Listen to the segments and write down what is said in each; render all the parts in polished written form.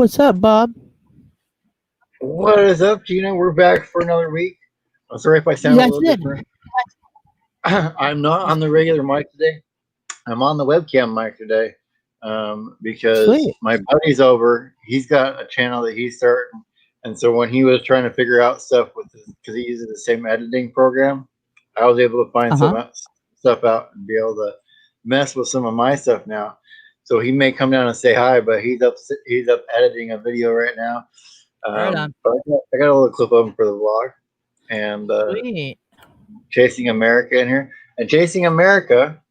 What's up, Bob? What is up, Gina? We're back for another week. I'm sorry if I sound a Yes, little it. different. I'm not on the regular mic today. I'm on the webcam mic today because Sweet. my buddy's over. He's got a channel that he's starting. And so when he was trying to figure out stuff with because he uses the same editing program, I was able to find some stuff out and be able to mess with some of my stuff now. So he may come down and say hi, but he's up editing a video right now. Right on. But I got a little clip of him for the vlog, and Sweet. Chasing America in here, and Chasing America,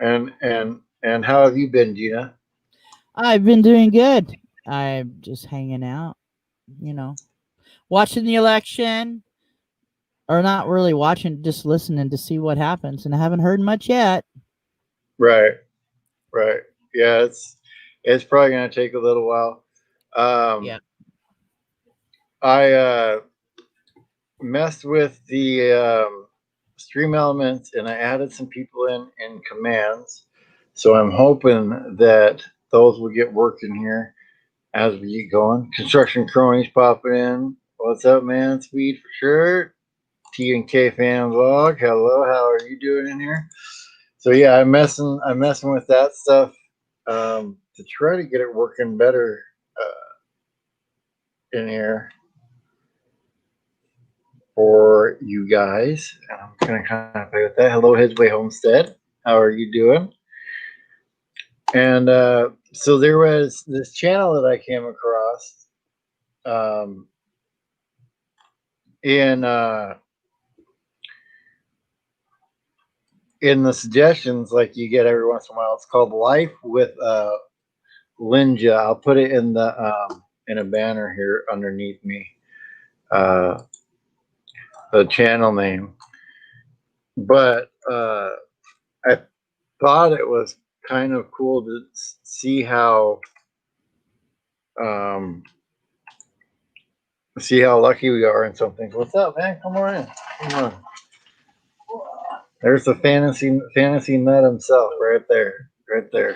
and how have you been, Gina? I've been doing good. I'm just hanging out, watching the election, or not really watching, just listening to see what happens. And I haven't heard much yet. Right. Yeah, it's probably gonna take a little while. Yeah. I messed with the stream elements and I added some people in commands. So I'm hoping that those will get working here as we get going. Construction cronies popping in. What's up, man? Speed for sure. T and K fan vlog. Hello, how are you doing in here? So yeah, I'm messing with that stuff to try to get it working better in here for you guys. And I'm gonna kind of play with that. Hello, His Way Homestead. How are you doing? And so there was this channel that I came across in the suggestions like you get every once in a while. It's called Life with Linja. I'll put it in the in a banner here underneath me. The channel name. But I thought it was kind of cool to see how lucky we are in some things. What's up, man? Come on in. Come on. There's the fantasy nut himself right there.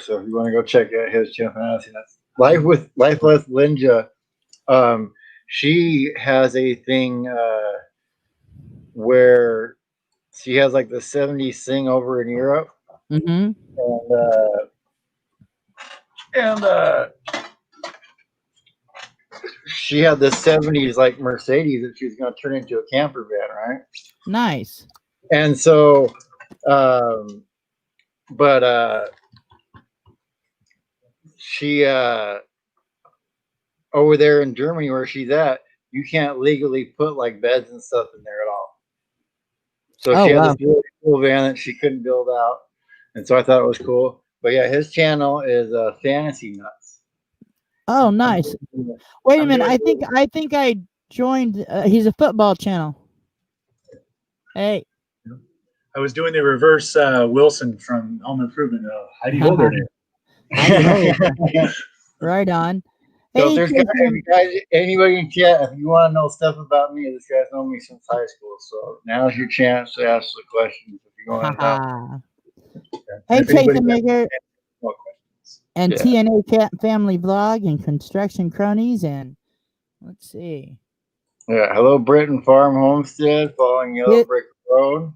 So if you want to go check out his channel, Fantasy Nuts. Life with Linja. She has a thing where she has like the 70s sing over in Europe. Mm-hmm. And she had the 70s like Mercedes that she was going to turn into a camper van, right? Nice. And so, she over there in Germany where she's at, you can't legally put like beds and stuff in there at all. So she had this really cool van that she couldn't build out, and so I thought it was cool. But yeah, his channel is Fantasy Nuts. Oh, nice. Wait a minute. I think I joined. He's a football channel. Hey. I was doing the reverse Wilson from Home Improvement. Heidi Holder there. Right on. So if there's anybody in chat, if you want to know stuff about me, this guy's known me since high school. So now's your chance to ask the questions if you want to know. Hey, Chase Maker and TNA Family Vlog and Construction Cronies and let's see. Yeah, hello, Britain Farm Homestead, following Yellow Brick Road,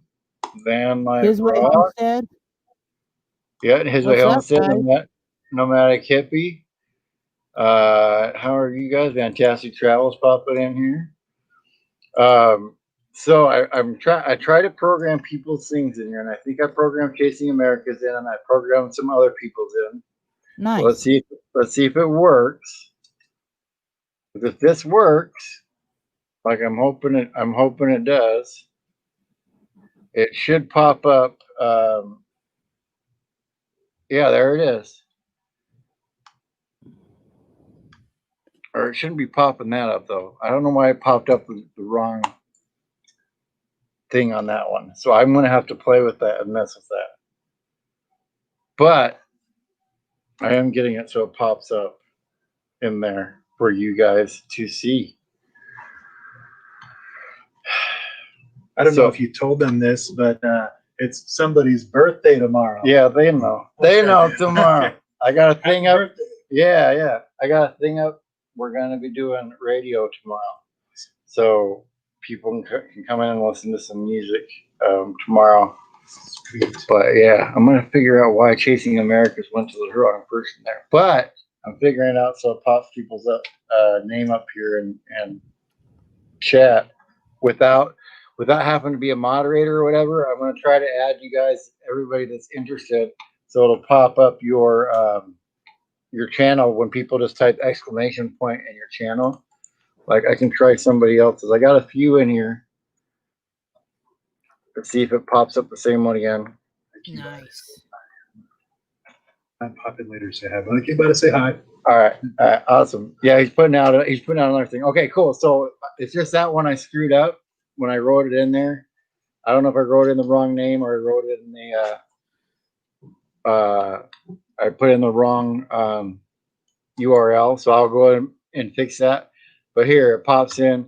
Van Life His Way Homestead. Yeah, His Way Homestead, Nomadic Hippie. How are you guys? Fantastic Travels popping in here. So I try to program people's things in here, and I think I programmed Chasing America's in, and I programmed some other people's in. Nice. So let's see if it works. If this works, like I'm hoping it does, it should pop up. Yeah, there it is. Or it shouldn't be popping that up though. I don't know why it popped up the wrong thing on that one. So I'm going to have to play with that and mess with that. But I am getting it so it pops up in there for you guys to see. I don't know if you told them this, but it's somebody's birthday tomorrow. Yeah, they know. They know tomorrow. I got a thing up. Yeah. I got a thing up we're gonna be doing radio tomorrow, so people can come in and listen to some music tomorrow. Sweet. But yeah, I'm gonna figure out why Chasing Americas went to the wrong person there. But I'm figuring out so it pops people's name up here and chat without having to be a moderator or whatever. I'm gonna try to add you guys, everybody that's interested, so it'll pop up your channel when people just type exclamation point in your channel. Like I can try somebody else's. I got a few in here. Let's see if it pops up the same one again. Nice. I'm popping later to say hi, but I came by to say hi. All right, awesome. Yeah, he's putting out another thing. Okay, cool. So it's just that one I screwed up when I wrote it in there. I don't know if I wrote in the wrong name or I wrote it in the I put in the wrong URL. So I'll go ahead and fix that. But here it pops in.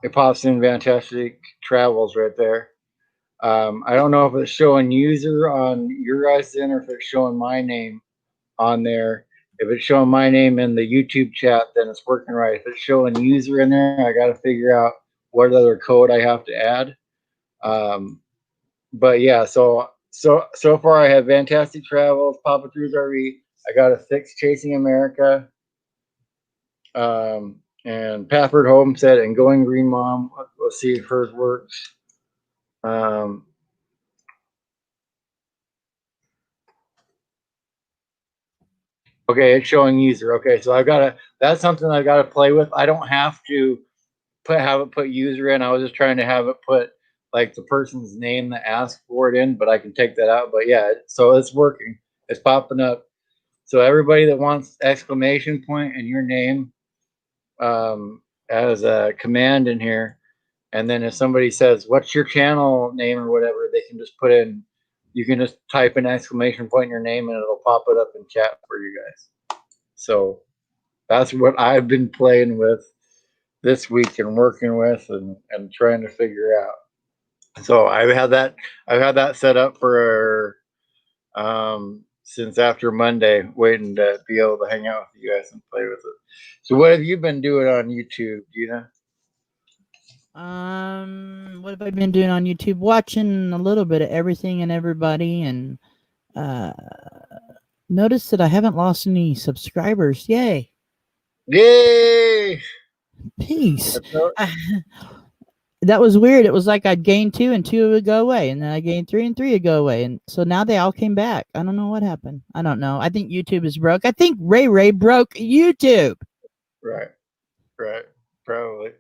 It pops in Fantastic Travels right there. I don't know if it's showing user on your guys' end or if it's showing my name on there. If it's showing my name in the YouTube chat, then it's working right. If it's showing user in there, I got to figure out what other code I have to add. But yeah, so far I have Fantastic Travels, Papa Cruz RV. I got to fix Chasing America, and Pafford Homestead and Going Green Mom. Let's see if hers works. Okay, it's showing user. Okay, so that's something I gotta play with. I don't have to have it put user in. I was just trying to have it put like the person's name that asked for it in, but I can take that out. But yeah, so it's working. It's popping up. So everybody that wants exclamation point and your name as a command in here, and then if somebody says, what's your channel name or whatever, they can just put in, you can just type an exclamation point in your name and it'll pop it up in chat for you guys. So that's what I've been playing with this week and working with and trying to figure out. So I've had that set up for since after Monday, waiting to be able to hang out with you guys and play with it. So what have you been doing on YouTube, Gina? What have I been doing on YouTube? Watching a little bit of everything and everybody, and noticed that I haven't lost any subscribers. Yay! Yay! Peace. That was weird. It was like I'd gain 2 and 2 would go away, and then I gained 3 and 3 would go away, and so now they all came back. I don't know what happened. I don't know. I think YouTube is broke. I think Ray broke YouTube. Right, probably.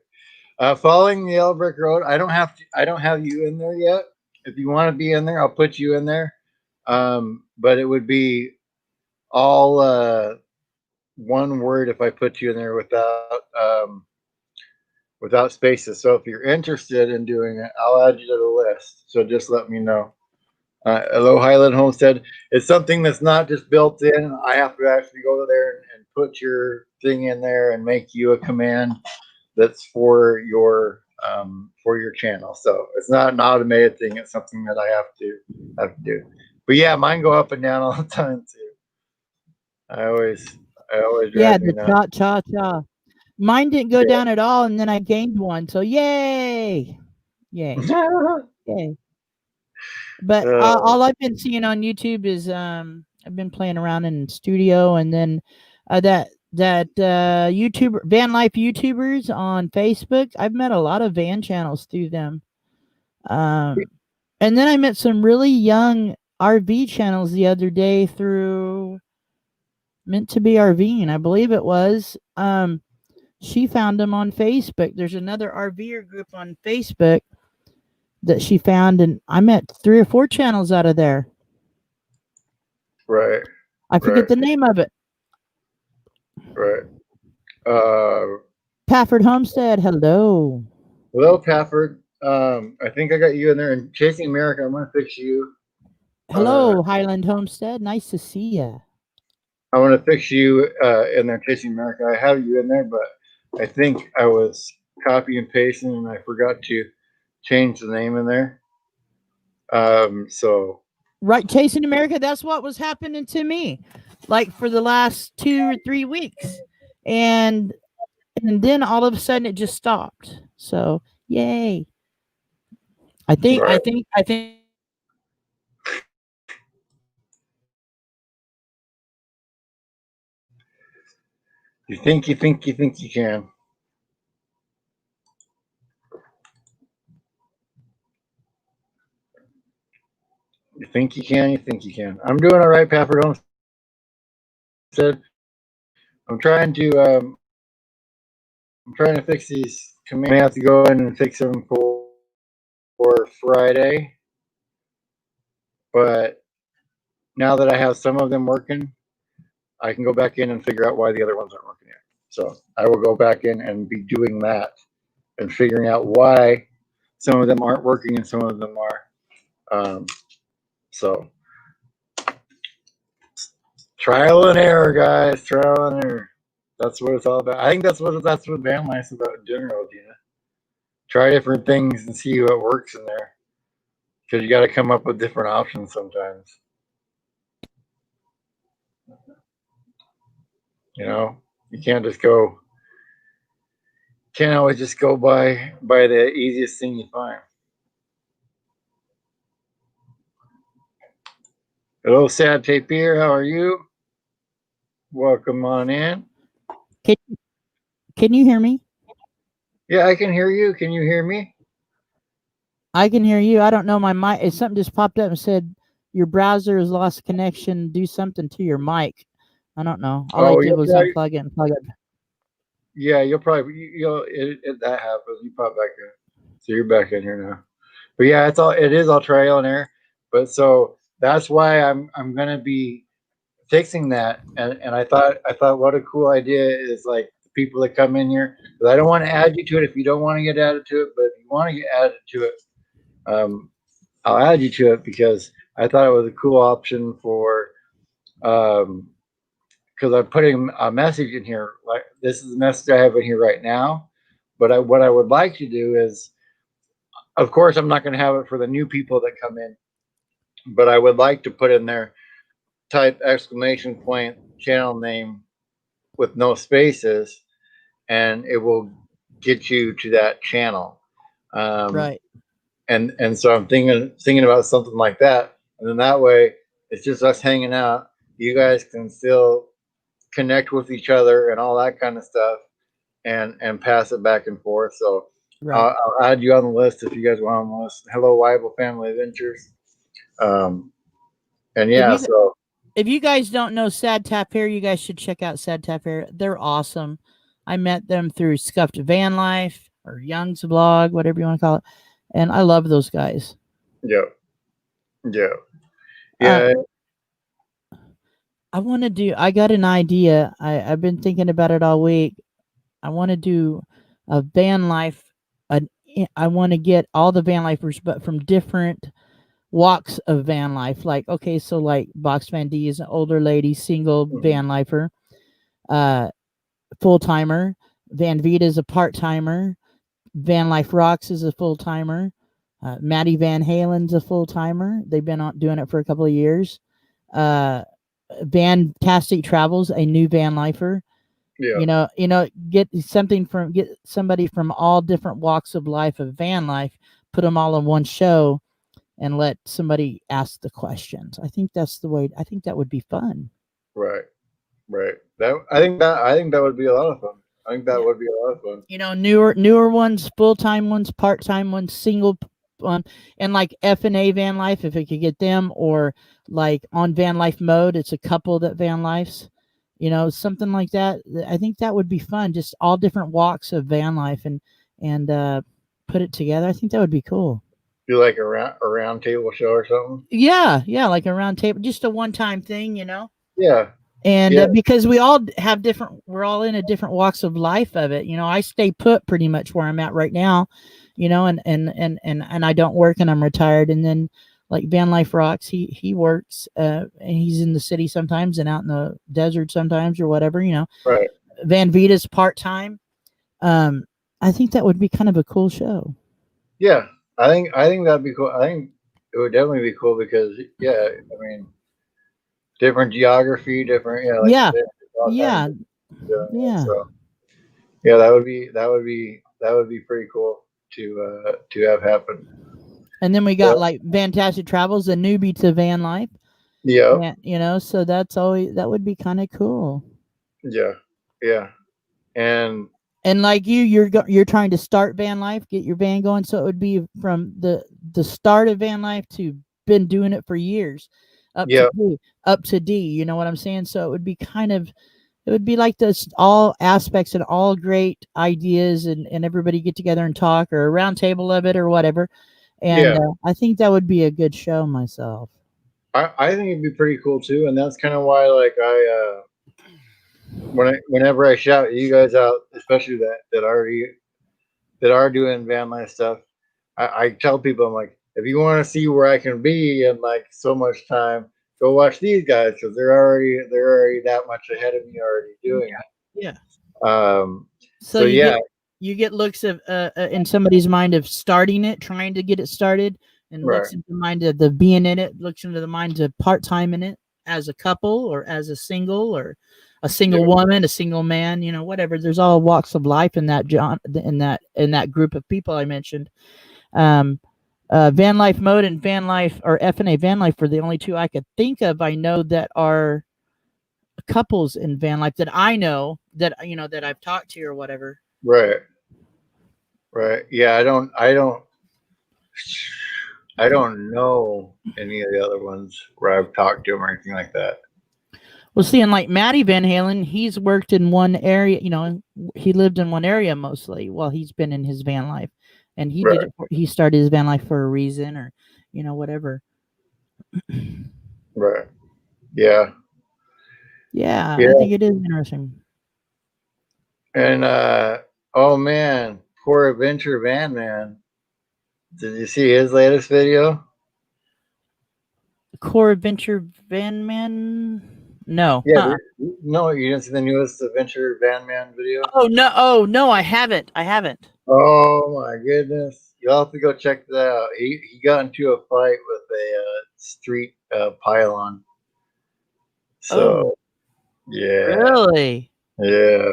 Following the Yellow Brick Road. I don't have you in there yet. If you want to be in there, I'll put you in there. But it would be all one word if I put you in there without spaces. So if you're interested in doing it, I'll add you to the list. So just let me know. Hello, Highland Homestead. It's something that's not just built in. I have to actually go there and put your thing in there and make you a command that's for your channel. So it's not an automated thing. It's something that I have to do. But yeah, mine go up and down all the time too. I always yeah, the cha. Mine didn't go down at all, and then I gained 1. So yay! Yay! But all I've been seeing on YouTube is I've been playing around in studio, and then that YouTuber van life YouTubers on Facebook. I've met a lot of van channels through them, and then I met some really young RV channels the other day through Meant to Be RVing, I believe it was. She found them on Facebook. There's another RVer group on Facebook that she found, and I met 3 or 4 channels out of there. Right. I forget the name of it. Right. Pafford Homestead. Hello, Pafford. I think I got you in there. And Chasing America, I'm gonna fix you. Hello, Highland Homestead. Nice to see you. I want to fix you in there, Chasing America. I have you in there, but I think I was copy and pasting and I forgot to change the name in there. So right, Chasing America. That's what was happening to me. like for the last 2 or 3 weeks, and then all of a sudden it just stopped. So yay! I think I Right. think I think You think you can. You think you can. You think you can. I'm doing all right, Pepper. Don't said. I'm trying to. I'm trying to fix these commands. I have to go in and fix them for Friday. But now that I have some of them working, I can go back in and figure out why the other ones aren't working yet. So I will go back in and be doing that and figuring out why some of them aren't working and some of them are. So trial and error, guys. Trial and error. That's what it's all about. I think that's what van life's about in general, Gina. Try different things and see what works in there. Because you got to come up with different options sometimes. You can't just go. Can't always just go by the easiest thing you find. Hello, Sad Tape here. How are you? Welcome on in. can can you hear me? Yeah, I can hear you. Can you hear me? I can hear you. I don't know my mic. Something just popped up and said your browser has lost connection. Do something to your mic. I don't know. All I Oh, did you'll was probably. unplug it and plug it. Yeah, you'll probably. That happens. You pop back in. So you're back in here now. But yeah, it is all trial and error. But so that's why I'm gonna be fixing that. And I thought what a cool idea is, like, the people that come in here. Because I don't want to add you to it if you don't want to get added to it. But if you want to get added to it, um, I'll add you to it because I thought it was a cool option for because I'm putting a message in here. Like, this is the message I have in here right now. But what I would like to do is, of course, I'm not going to have it for the new people that come in, but I would like to put in there, type exclamation point channel name with no spaces, and it will get you to that channel. Um, Right. and so I'm thinking about something like that, and then that way it's just us hanging out. You guys can still connect with each other and all that kind of stuff, and pass it back and forth. So Right. I'll add you on the list if you guys want on the list. Hello, Weibel Family Adventures. Um, and If yeah, you so if you guys don't know Sad Tap Hair, you guys should check out Sad Tap Hair. They're awesome. I met them through Scuffed Van Life or Young's Blog, whatever you want to call it, and I love those guys. yeah, yeah, Uh, yeah, I want to do. I got an idea. I've been thinking about it all week. I want to do a van life. I want to get all the van lifers, but from different walks of van life. Like, okay, so like Box Van D is an older lady, single mhm, van lifer, uh, full timer. Van Vita is a part timer. Van Life Rocks is a full timer. Maddie Van Halen's a full timer. They've been doing it for a couple of years. Uh, Fantastic Travels, a new van lifer. yeah, Get somebody from all different walks of life of van life, put them all in one show, and let somebody ask the questions. I think that's the way. I think that would be fun. right, right. I think that would be a lot of fun. I think that Yeah, would be a lot of fun. newer ones, full time ones, part time ones, single, and like F&A van life if it could get them, or like on van life mode, it's a couple that van lifes. Something like that. I think that would be fun. Just all different walks of van life and put it together. I think that would be cool. Do like a round table show or something. Yeah, like a round table, just a one time thing. Yeah, And yeah, because we're all in a different walks of life of it. I stay put pretty much where I'm at right now, and I don't work and I'm retired. And then like Van Life Rocks, he works, and he's in the city sometimes and out in the desert sometimes or whatever. right. Van Vita's part time. um I think that would be kind of a cool show. Yeah, I think that'd be cool. I think it would definitely be cool because, yeah, I mean, different geography, different like Yeah, you said, all yeah, kinds of doing it. yeah. So yeah, that would be pretty cool to have happen. And then we Yeah. got like Fantastic Travels, a newbie to van life. Yeah. Yeah, you know, so that would be kind of cool. Yeah. Yeah. And And like you're trying to start van life, get your van going, so it would be from the start of van life to been doing it for years, up to yeah, D, up to D. You know what I'm saying? So it would be kind of it would be like this all aspects and all great ideas, and everybody get together and talk or a round table of it or whatever. And yeah. I think that would be a good show myself. I think it'd be pretty cool too, and that's kind of why like whenever I shout you guys out, especially that are doing van life stuff, I tell people I'm like, if you want to see where I can be in like so much time, go watch these guys because they're already that much ahead of me already doing Yeah. it. So So yeah, you get looks of in somebody's mind of starting it, trying to get it started, and right, looks into the mind of the being in it, looks into the mind of part time in it as a couple or as a single or a single yeah, woman, a single man, you know, whatever. There's all walks of life in that John in that group of people I mentioned. Um, Van Life Mode and Van Life or FNA Van Life were the only two I could think of. I know that are couples in van life that I know that you know that I've talked to or whatever. right, right. Yeah, I don't know any of the other ones where I've talked to them or anything like that. Well, seeing like Matty Van Halen, he's worked in one area. You know, he lived in one area mostly while he's been in his van life, and he did Right, it. He started his van life for a reason, or you know, whatever. right. Yeah, Yeah, I yeah. think it is interesting. And oh man, poor Adventure Van Man. Did you see his latest video? Core Adventure Van Man. No. Yeah, Huh. no, you didn't see the newest Adventure Van Man video? Oh no. Oh no. I haven't. I haven't. Oh my goodness. You'll have to go check that out. He got into a fight with a street pylon. Oh, So yeah, really? yeah,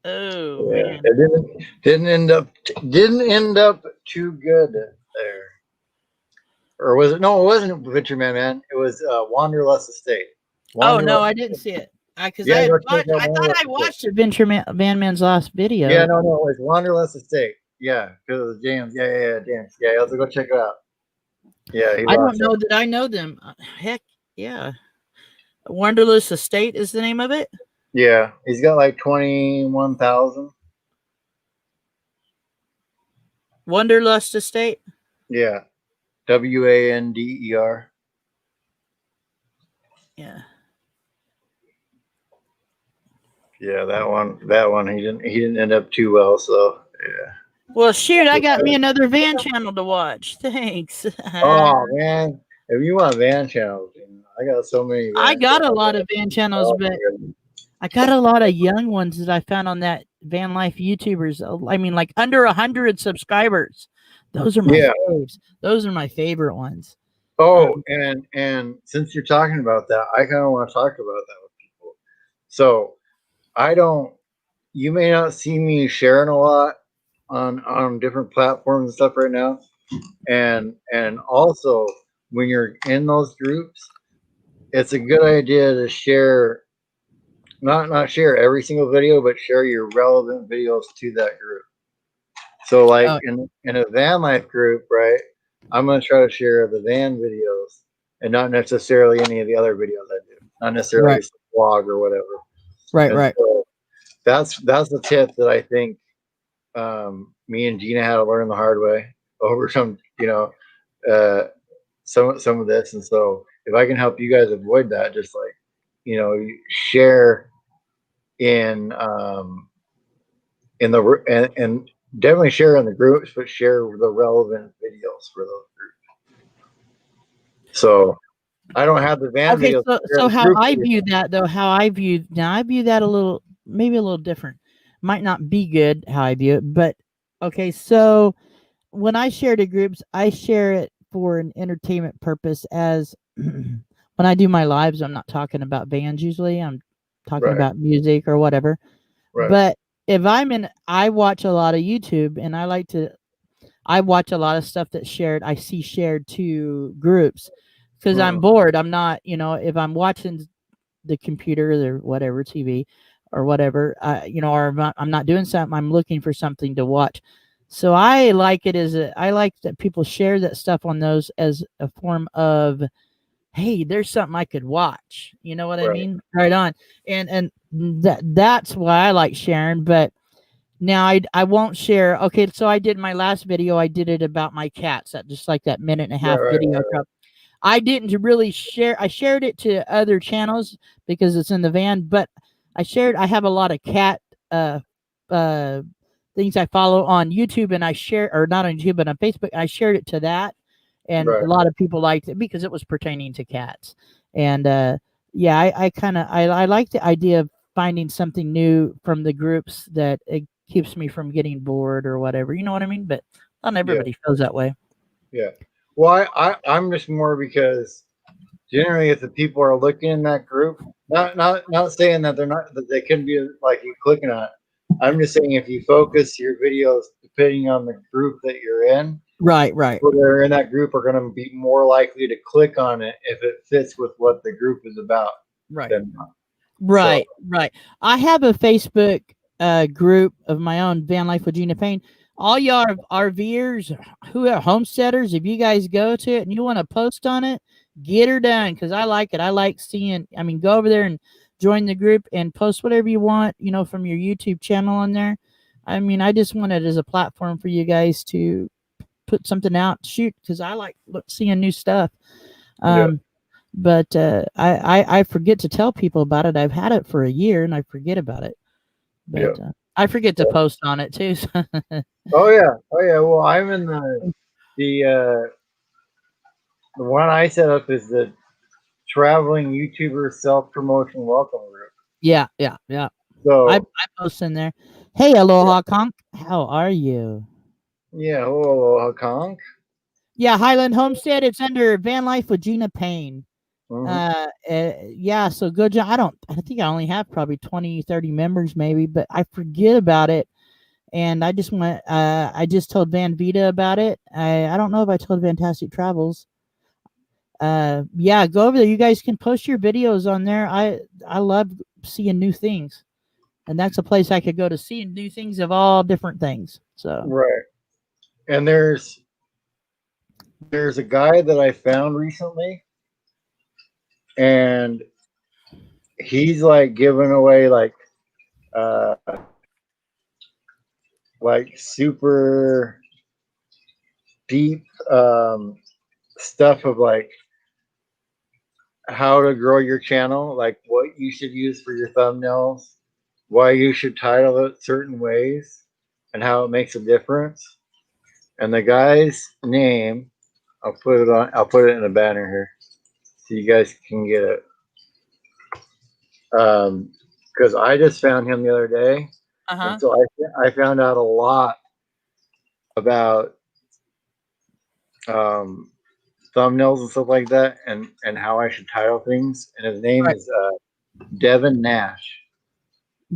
Oh yeah. man. It didn't end up too good there. Or was it? No, it wasn't Adventure Man Man. It was Wanderlust Estate. Oh no, Wanderlust. I didn't see it. Because I Yeah, had go check watched. out I thought Wanderlust I Estate. watched Adventure Van Man's last Yeah, video. no, it's Wanderlust Estate. Yeah, because it was James. Yeah, James. Yeah, you have to go check it out. Yeah, he's I don't awesome. know that I know them. Heck, yeah. Wonderless Estate is the name of it. Yeah, he's got like 21,000. Wonderlust Estate. Yeah, Wander. Yeah. Yeah, that one he didn't end up too well. So yeah. Well, shoot, I got me another van channel to watch. Thanks. Oh man, if you want van channels, I got so many I van got a channels. lot of van channels, Oh but my goodness. I got a lot of young ones that I found on that van life YouTubers. I mean, like under 100 subscribers. Those are my Yeah. faves. Those are my favorite ones. Oh, and since you're talking about that, I kind of want to talk about that with people. So I don't. You may not see me sharing a lot on different platforms and stuff right now, and also when you're in those groups, it's a good idea to share. Not share every single video, but share your relevant videos to that group. So like Oh, in a van life group, right? I'm gonna try to share the van videos and not necessarily any of the other videos I do. Not necessarily right, a vlog or whatever. right, And right. so that's the tip that I think me and Gina had to learn the hard way over uh, some of this. And so if I can help you guys avoid that, just like share in and definitely share in the groups, but share the relevant videos for those groups. So I don't have the van Okay, videos. so how I view that though, I view that a little maybe a little different. Might not be good how I view it, but okay, so when I share to groups, I share it for an entertainment purpose as when I do my lives, I'm not talking about bands usually. I'm talking Right. about music or whatever. Right. But if I watch a lot of YouTube, and I watch a lot of stuff that's shared. I see shared to groups because I'm bored. I'm not, if I'm watching the computer or whatever, TV or whatever, or I'm not doing something, I'm looking for something to watch. So I like it I like that people share that stuff on those as a form of, hey, there's something I could watch. You know what I Right. mean? Right on. And that's why I like sharing. But now I won't share. Okay, so I did my last video. I did it about my cats. That just like that minute and a half Right. video. I didn't really share. I shared it to other channels because it's in the van. But I have a lot of cat uh uh things I follow on YouTube, and I share, or not on YouTube, but on Facebook. I shared it to that, and a Right. lot of people liked it because it was pertaining to cats. And yeah, I kind of I like the idea of finding something new from the groups that it keeps me from getting bored or whatever. You know what I mean? But not Yeah. everybody feels that way. Yeah. Well, I'm just more because generally, if the people are looking in that group, not saying that they couldn't be like you clicking on it. I'm just saying if you focus your videos depending on the group that you're in, Right, right. people that are in that group are going to be more likely to click on it if it fits with what the group is about. Right. Than not. Right, right. I have a Facebook group of my own, Van Life with Gina Payne. All y'all RVers, who are homesteaders, if you guys go to it and you want to post on it, get her done because I like it. I like seeing, go over there and join the group and post whatever you want, from your YouTube channel on there. I just want it as a platform for you guys to put something out, shoot, because I like seeing new stuff. But I forget to tell people about it. I've had it for a year and I forget about it. But I forget to post on it too. Oh yeah. Well, I'm in the one I set up is the traveling YouTuber self promotion welcome group. Yeah. So I post in there. Hey, aloha, conk. How are you? yeah, hello, Conk. Yeah, Highland Homestead. It's under Van Life with Gina Payne. Mm-hmm. Yeah, so good job. I think I only have probably 20, 30 members maybe, but I forget about it. And I just told Van Vita about it. I don't know if I told Fantastic Travels. Yeah, go over there. You guys can post your videos on there. I love seeing new things. And that's a place I could go to see new things of all different things. So Right. And there's a guy that I found recently, and he's like giving away uh super deep stuff of like how to grow your channel, like what you should use for your thumbnails, why you should title it certain ways, and how it makes a difference. And the guy's name, I'll put it in a banner here so you guys can get it. Because I just found him the other day, and so I found out a lot about thumbnails and stuff like that, and how I should title things. And his name is Devin Nash.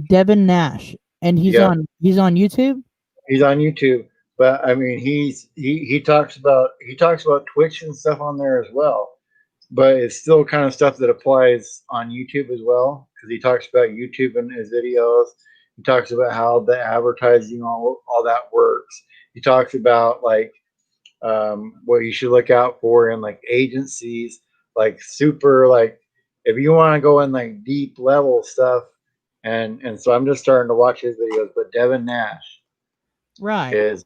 Devin Nash, and he's on YouTube. He's on YouTube, but I mean he talks about Twitch and stuff on there as well. But it's still kind of stuff that applies on YouTube as well, because he talks about YouTube in his videos. He talks about how the advertising, all that works. He talks about like what you should look out for in like agencies, like super like if you want to go in like deep level stuff. And so I'm just starting to watch his videos. But Devin Nash Right. is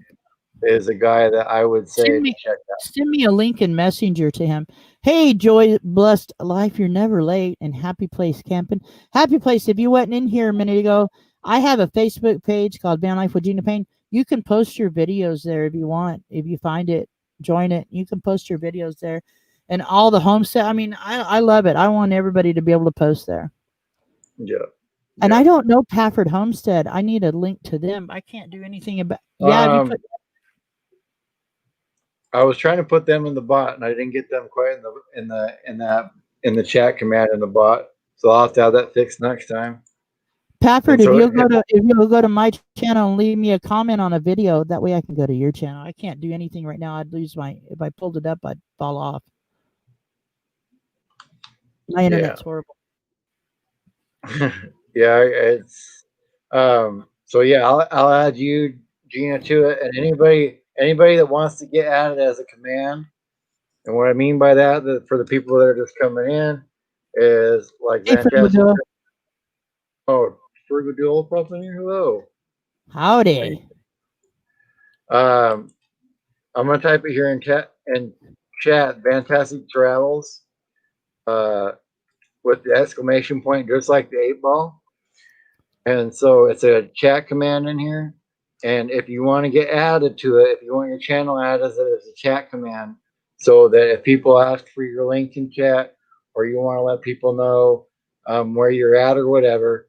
a guy that I would say to check out. Send me a link in Messenger to him. Hey, Joy, blessed life, you're never late, and Happy Place Camping. Happy Place, if you went in here a minute ago, I have a Facebook page called Van Life with Gina Payne. You can post your videos there if you want. If you find it, join it. You can post your videos there. And all the homestead, I love it. I want everybody to be able to post there. Yeah. And I don't know Pafford Homestead. I need a link to them. I can't do anything about. Yeah, I was trying to put them in the bot, and I didn't get them quite in that in the chat command in the bot. So I'll have to have that fixed next time. Pafford, And so if you'll go to my channel and leave me a comment on a video, that way I can go to your channel. I can't do anything right now. I'd lose if I pulled it up, I'd fall off. My internet's horrible. Yeah, it's so yeah, I'll add you, Gina, to it, and anybody that wants to get added as a command. And what I mean by that for the people that are just coming in is like Hey, fantastic. Oh, Fergadul popped in here. Hello. Howdy. I'm gonna type it here in chat. Fantastic travels. With the exclamation point, just like the 8-ball. And so it's a chat command in here. And if you want to get added to it, if you want your channel added as a chat command, so that if people ask for your link in chat, or you want to let people know where you're at or whatever,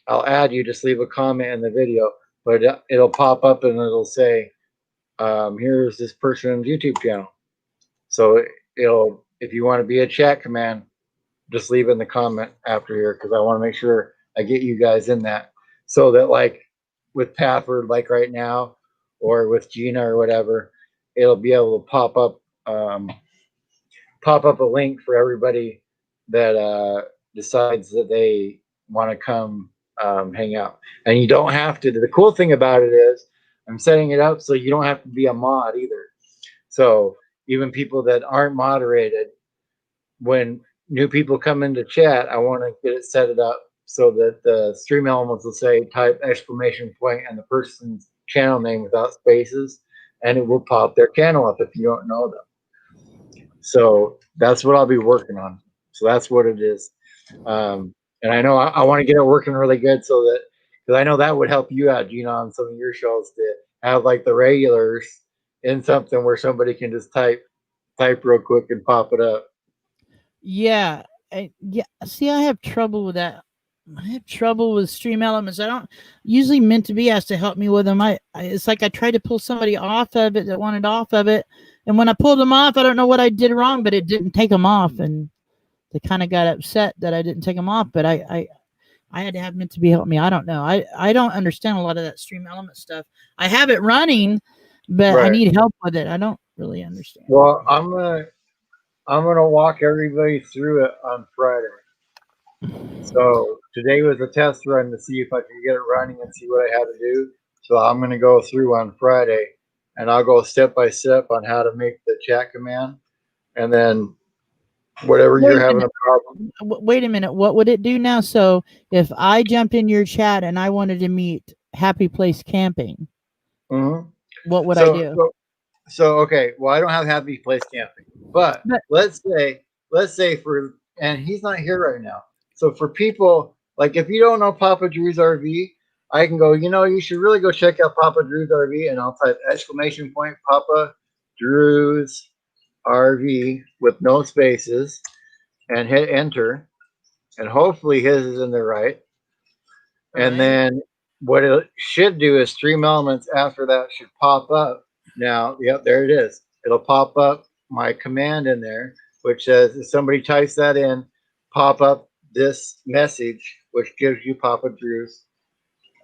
I'll add you. Just leave a comment in the video, but it'll pop up and it'll say, here's this person's YouTube channel. So if you want to be a chat command, just leave in the comment after here, because I want to make sure I get you guys in that, so that like with Pafford, like right now, or with Gina or whatever, it'll be able to pop up a link for everybody that decides that they want to come hang out. And you don't have to. The cool thing about it is I'm setting it up so you don't have to be a mod either. So even people that aren't moderated, when new people come into chat, I want to get it set it up so that the stream elements will say type exclamation point and the person's channel name without spaces, and it will pop their channel up if you don't know them. So that's what I'll be working on. So that's what it is. And I know I want to get it working really good, so that, because I know that would help you out, Gina, on some of your shows, to have like the regulars in something where somebody can just type real quick and pop it up. Yeah. Yeah. See, I have trouble with that. I have trouble with stream elements. I don't usually meant to be has to help me with them. It's like I tried to pull somebody off of it that wanted off of it, and when I pulled them off, I don't know what I did wrong, but it didn't take them off, and they kind of got upset that I didn't take them off. But I had to have meant to be help me. I don't know. I don't understand a lot of that stream element stuff. I have it running, but I need help with it. I don't really understand. Well, I'm gonna walk everybody through it on Friday. So today was a test run to see if I could get it running and see what I had to do. So I'm gonna go through on Friday, and I'll go step by step on how to make the chat command, and then whatever you're having a problem. Wait a minute. What would it do now? So if I jumped in your chat and I wanted to meet Happy Place Camping, what would I do? So okay, well, I don't have Happy Place Camping, but let's say and he's not here right now. So for people, like, if you don't know Papa Drew's RV, I can go, you should really go check out Papa Drew's RV, and I'll type exclamation point Papa Drew's RV with no spaces and hit enter, and hopefully his is in there right. And then what it should do is Stream Elements after that should pop up. Now, yep, there it is. It'll pop up my command in there, which says if somebody types that in, pop up this message, which gives you Papa Drew's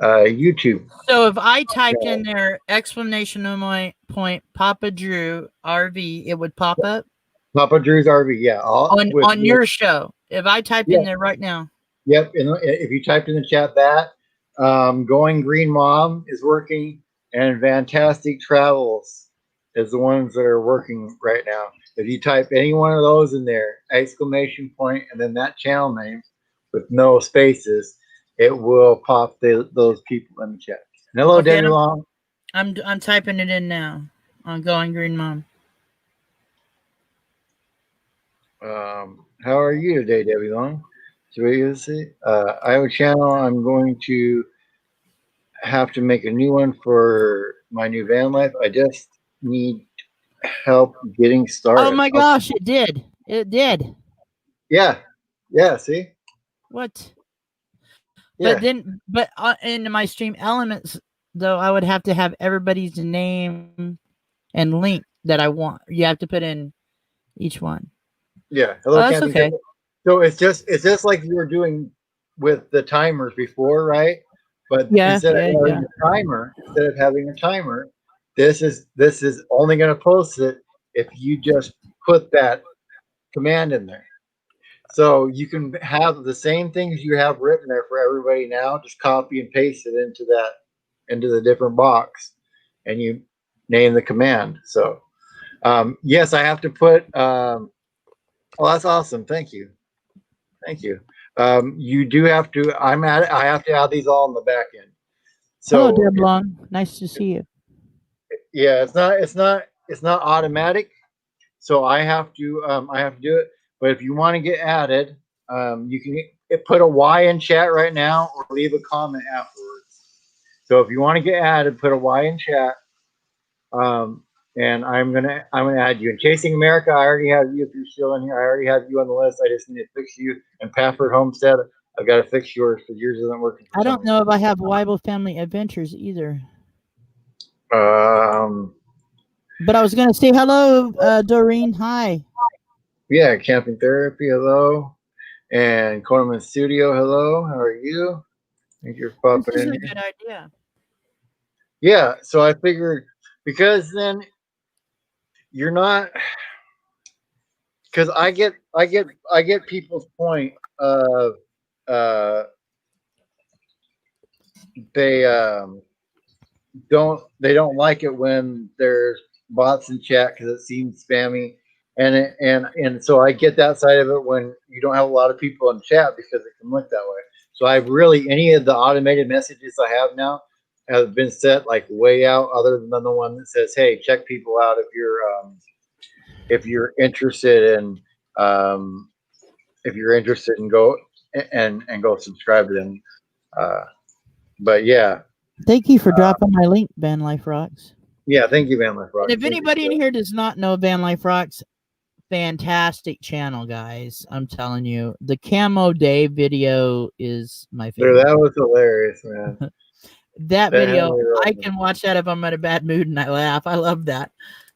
YouTube. So if I typed in there exclamation point Papa Drew RV, it would pop up? Papa Drew's RV, yeah. On your show. If I typed in there right now. Yep, and if you typed in the chat that, Going Green Mom is working, and Fantastic Travels is the ones that are working right now. If you type any one of those in there, exclamation point, and then that channel name with no spaces, it will pop those people in the chat. And hello, okay, Debbie Long. I'm typing it in now on Going Green Mom. How are you today, Debbie Long? I have a channel. I'm going to have to make a new one for my new van life. I just need help getting started. Oh my gosh, it did. It did. Yeah. See? What? Yeah. But in my stream elements, though, I would have to have everybody's name and link that I want. You have to put in each one. Yeah. Hello, that's okay. So it's just like you were doing with the timers before, right? But Yeah, yeah, yeah. instead of having a timer, this is only going to post it if you just put that command in there. So you can have the same things you have written there for everybody now, just copy and paste it into the different box, and you name the command. So yes, I have to put. Oh, that's awesome! Thank you. Thank you. You do have to. I have to add these all in the back end. Hello, So Deb Long. Nice to see you. yeah, it's not automatic. So I have to do it. But if you want to get added, you can put a Y in chat right now or leave a comment afterwards. So if you want to get added, put a Y in chat. Um, and I'm gonna add you. In Chasing America, I already have you. If you're still in here, I already have you on the list. I just need to fix you. And Pafford Homestead, I've got to fix yours because yours isn't working for I some don't know if I have Weibel Family Adventures either. reason. But I was going to say hello, Doreen. Hi. Yeah, Camping Therapy, hello. And Cornerman Studio, hello. How are you? I think you're This popping is in a here. good idea. Yeah, so I figured because then you're not because I get people's point of uh they don't like it when there's bots in chat because it seems spammy, and so I get that side of it when you don't have a lot of people in chat because it can look that way. So I've really any of the automated messages I have now have been set like way out, other than the one that says, "Hey, check people out if you're interested in um, go and go subscribe to them." Uh, but yeah, Thank you for dropping my link, Van Life Rocks. yeah. Thank you, Van Life And Rock. if anybody in here does not know Van Life Rocks, fantastic channel, guys. I'm telling you. The Camo Day video is my Dude, favorite. that was hilarious, man. That That video, had me I rolling. can watch that if I'm in a bad mood and I laugh. I love that.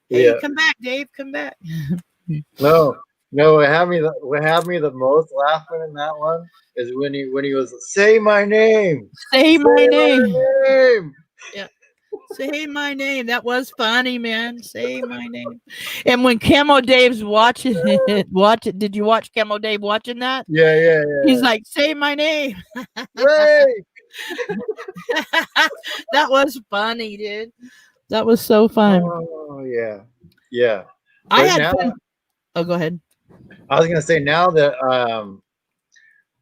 Hey, Yeah. come back, Dave. Come back. No, what had me the most laughing in that one is when he was say my name, Say my name. name. Say my name. That was funny, man. Say my name. And when Camo Dave's watching it, watch it. Did you watch Camo Dave watching that? Yeah. He's like, say my name. Ray. That was funny, dude. That was so fun. Oh yeah. I But had now fun. Oh, go ahead. I was gonna say now that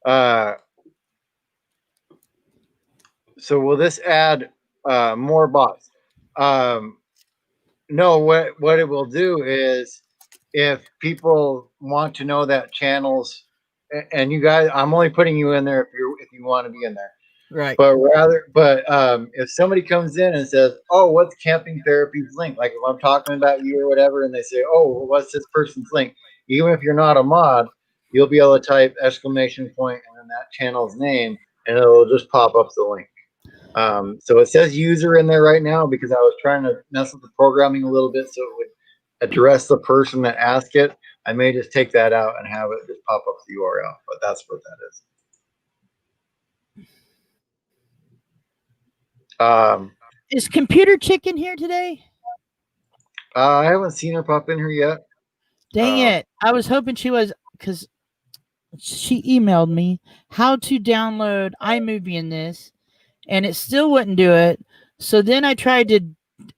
uh so will this add more bots? Um no, what it will do is if people want to know that channels and you guys, I'm only putting you in there if you want to be in there. Right. But if somebody comes in and says, "Oh, what's Camping Therapy's link?" Like if I'm talking about you or whatever, and they say, "Oh, well, what's this person's link?" Even if you're not a mod, you'll be able to type exclamation point and then that channel's name, and it'll just pop up the link. So it says user in there right now because I was trying to mess with the programming a little bit so it would address the person that asked it. I may just take that out and have it just pop up the URL, but that's what that is. Is Computer Chicken here today? I haven't seen her pop in here yet. Dang it. I was hoping she was, because she emailed me how to download iMovie in this, and it still wouldn't do it. So then I tried to,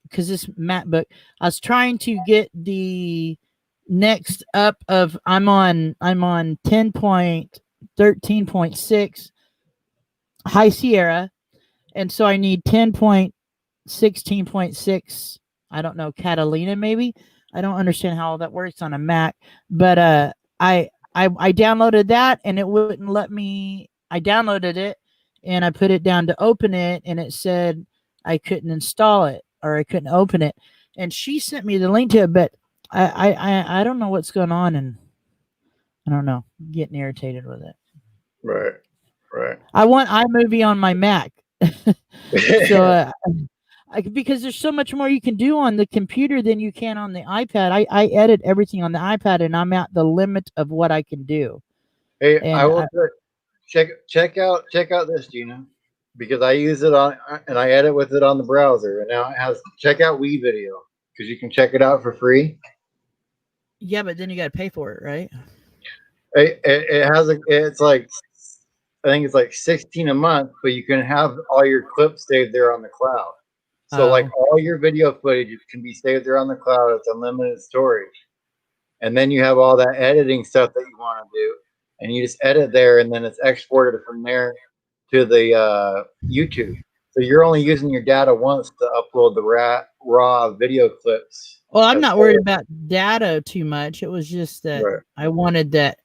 because this MacBook, I was trying to get the next up of I'm on 10.13.6 High Sierra, and so I need 10.16.6. I don't know, Catalina maybe. I don't understand how all that works on a Mac, but I downloaded that and it wouldn't let me. I downloaded it and I put it down to open it, and it said I couldn't install it or I couldn't open it. And she sent me the link to it, but I don't know what's going on, and I don't know. I'm getting irritated with it. Right. I want iMovie on my Mac. So because there's so much more you can do on the computer than you can on the iPad. I edit everything on the iPad, and I'm at the limit of what I can do. Hey, I And will check out this, Gina, because I use it on and I edit with it on the browser, and now it has check out We Video because you can check it out for free. yeah, but then you got to pay for it, right? It has it's like I think it's like 16 a month, but you can have all your clips saved there on the cloud. So like Oh, all your video footage can be saved there on the cloud. It's unlimited storage. And then you have all that editing stuff that you want to do, and you just edit there, and then it's exported from there to the YouTube. So you're only using your data once to upload the raw video clips. well, I'm As not far worried as, about data too much. It was just that right. I wanted that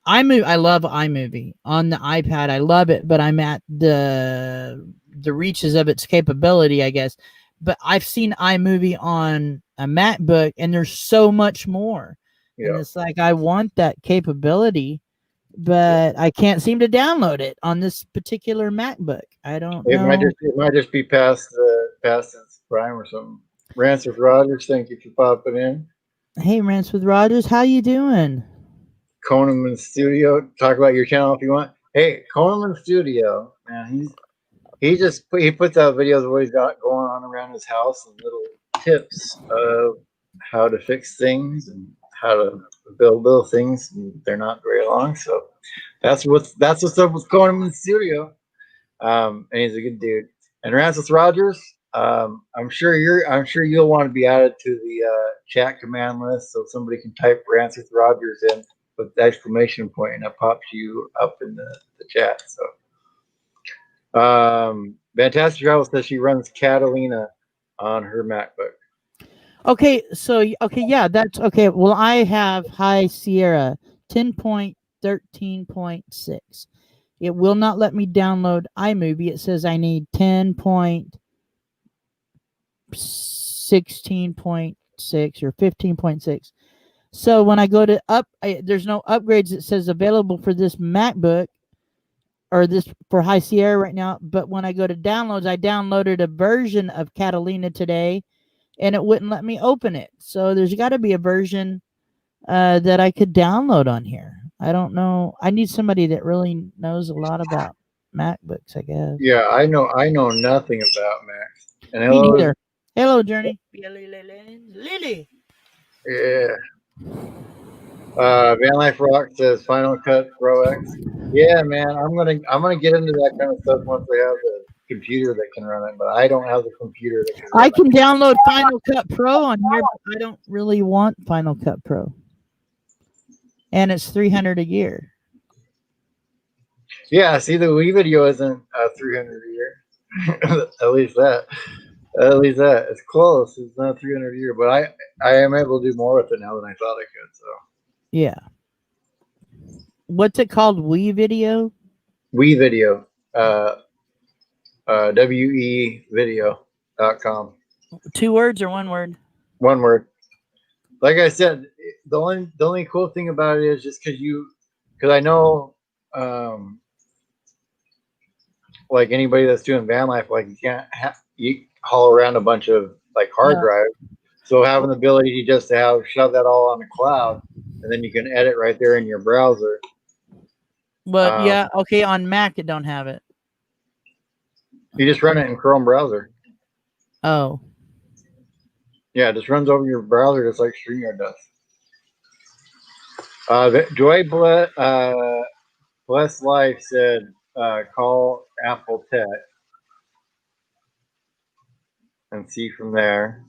iMovie. I love iMovie on the iPad. I love it, but I'm at the reaches of its capability, I guess. But I've seen iMovie on a MacBook, and there's so much more. And Yeah. it's like I want that capability, Yeah. but I can't seem to download it on this particular MacBook. I don't know. It might just be past its prime or something. Ransom Rogers, thank you for popping in. Hey, Rance with Rogers, how you doing? Coneman Studio, talk about your channel if you want. Hey, Coneman Studio, man, he puts out videos of what he's got going on around his house and little tips of how to fix things and how to build little things. And they're not very long, so that's what's up with Coneman Studio. And he's a good dude. And Rancis Rogers, I'm sure you'll want to be added to the chat command list so somebody can type Rancis Rogers in with the exclamation point and it pops you up in the chat. So Fantastic Travel says she runs Catalina on her MacBook. Okay, so okay, yeah, that's okay. Well, I have High Sierra 10.13.6. It will not let me download iMovie. It says I need 10.16.6 or 15.6. So when I go to there's no upgrades. It says available for this MacBook or this for High Sierra right now. But when I go to downloads, I downloaded a version of Catalina today, and it wouldn't let me open it. So there's got to be a version that I could download on here. I don't know. I need somebody that really knows a lot about MacBooks, I guess. Yeah, I know nothing about Macs. And Me hello, neither. Hello, Journey. Lily. yeah. Van Life Rock says Final Cut Pro X. Yeah, man, I'm gonna get into that kind of stuff once I have the computer that can run it, but I don't have the computer that can I run it. can download Final Cut Pro on here, but I don't really want Final Cut Pro. And it's $300 a year. Yeah, see, the Wii video isn't 300 a year. At least that. It's close. It's not 300 a year, but I am able to do more with it now than I thought I could. So Yeah. What's it called? Wii Video? Wii video, wevideo.com. 2 words or 1 word? One word. Like I said, the only cool thing about it is just because I know, like anybody that's doing van life, like you haul around a bunch of like hard drives. So having the ability just to shove that all on the cloud, and then you can edit right there in your browser. But yeah, okay, on Mac it don't have it. You just run it in Chrome browser. Oh. Yeah, it just runs over your browser just like StreamYard does. Joy Bless Life said, call Apple Tech and see from there.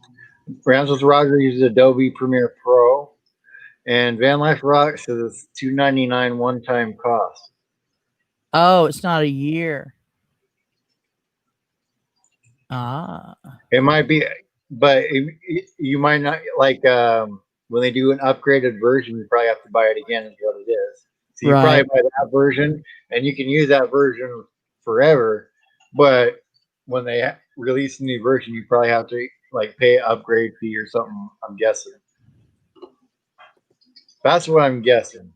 Ramses Roger uses Adobe Premiere Pro. And Van Life Rock says it's $299 one-time cost. Oh, it's not a year. Ah. It might be, but you might not like when they do an upgraded version. You probably have to buy it again. Is what it is. So you probably buy that version, and you can use that version forever. But when they release a new version, you probably have to like pay an upgrade fee or something. I'm guessing. That's what I'm guessing.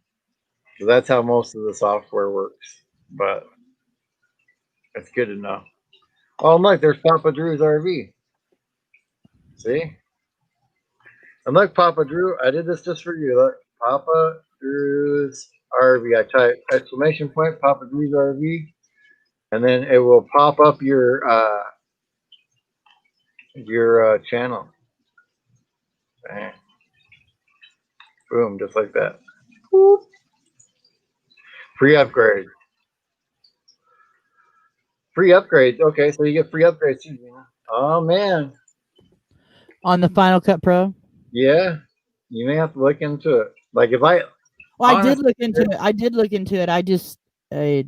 So that's how most of the software works. But it's good to know. Oh, look, there's Papa Drew's RV. See? And look, Papa Drew, I did this just for you. Look, Papa Drew's RV. I type exclamation point Papa G's RV, and then it will pop up your channel. Bang. Boom, just like that. Whoop. Free upgrade. Free upgrades. Okay, so you get free upgrades too. Oh man. On the Final Cut Pro. Yeah, you may have to look into it. Like if I. Well, I did look into it. I did look into it. I just, I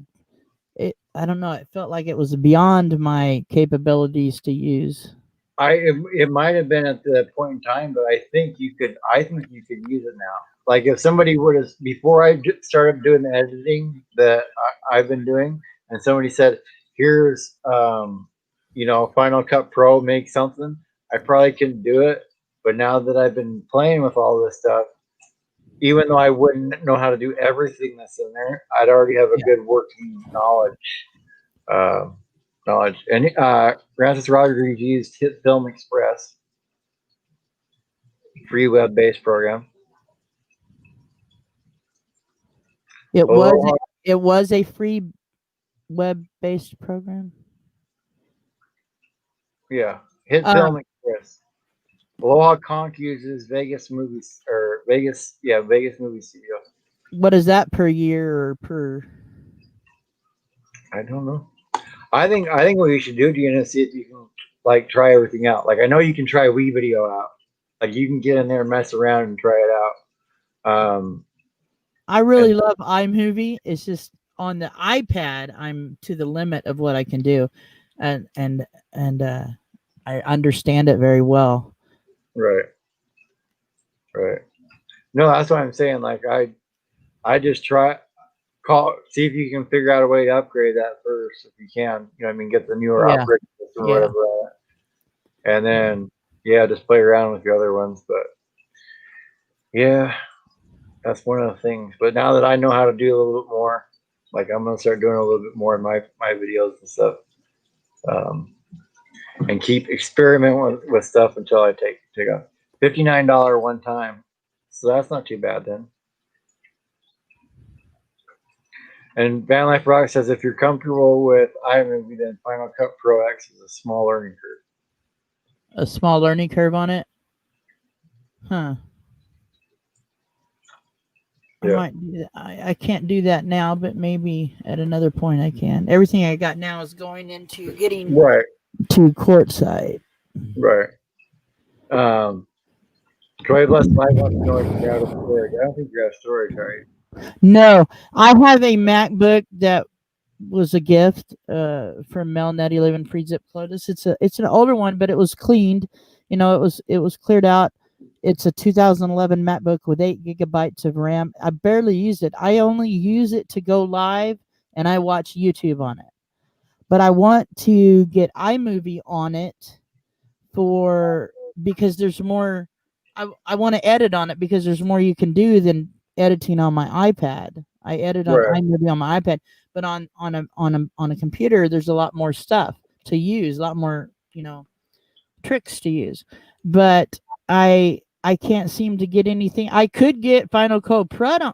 don't know. It felt like it was beyond my capabilities to use. It might have been at the point in time, but I think you could use it now. Like if somebody would have, before I started doing the editing that I've been doing, and somebody said, "Here's Final Cut Pro, make something," I probably couldn't do it. But now that I've been playing with all this stuff, even though I wouldn't know how to do everything that's in there, I'd already have a good working knowledge. And Francis Rodriguez used Hit Film Express, free web-based program. It was a free web-based program. Yeah, Hit Film Express. Aloha Conch uses Vegas Movie Studio. What is that per year or per? I don't know. I think what you should do, Gina, is see if you can like try everything out. Like I know you can try WeVideo out. Like you can get in there and mess around and try it out. I really love iMovie. It's just on the iPad, I'm to the limit of what I can do, and I understand it very well. Right. No, that's what I'm saying. Like I just see if you can figure out a way to upgrade that first, if you can. You know what I mean? Get the newer operating system or whatever. And then just play around with the other ones. But yeah, that's one of the things. But now that I know how to do a little bit more, like I'm gonna start doing a little bit more in my videos and stuff. And keep experimenting with stuff until I take a $59 one time. So that's not too bad then. And Van Life Rock says if you're comfortable with iMovie, then Final Cut Pro X is a small learning curve. A small learning curve on it? Huh. Yeah. I might do that. I can't do that now, but maybe at another point I can. Everything I got now is going into getting to courtside. Right. Troy Bless Live wants to know if you got a storage. I don't think you got storage, right? No, I have a MacBook that was a gift from Mel Netty Live in Free Zip Clotus. It's an older one, but it was cleaned. You know, it was cleared out. It's a 2011 MacBook with 8 gigabytes of RAM. I barely use it. I only use it to go live and I watch YouTube on it. But I want to get iMovie on it because there's more. I want to edit on it because there's more you can do than editing on my iPad. I edit on iMovie on my iPad, but on a computer, there's a lot more stuff to use, a lot more tricks to use. But I can't seem to get anything. I could get Final Cut Pro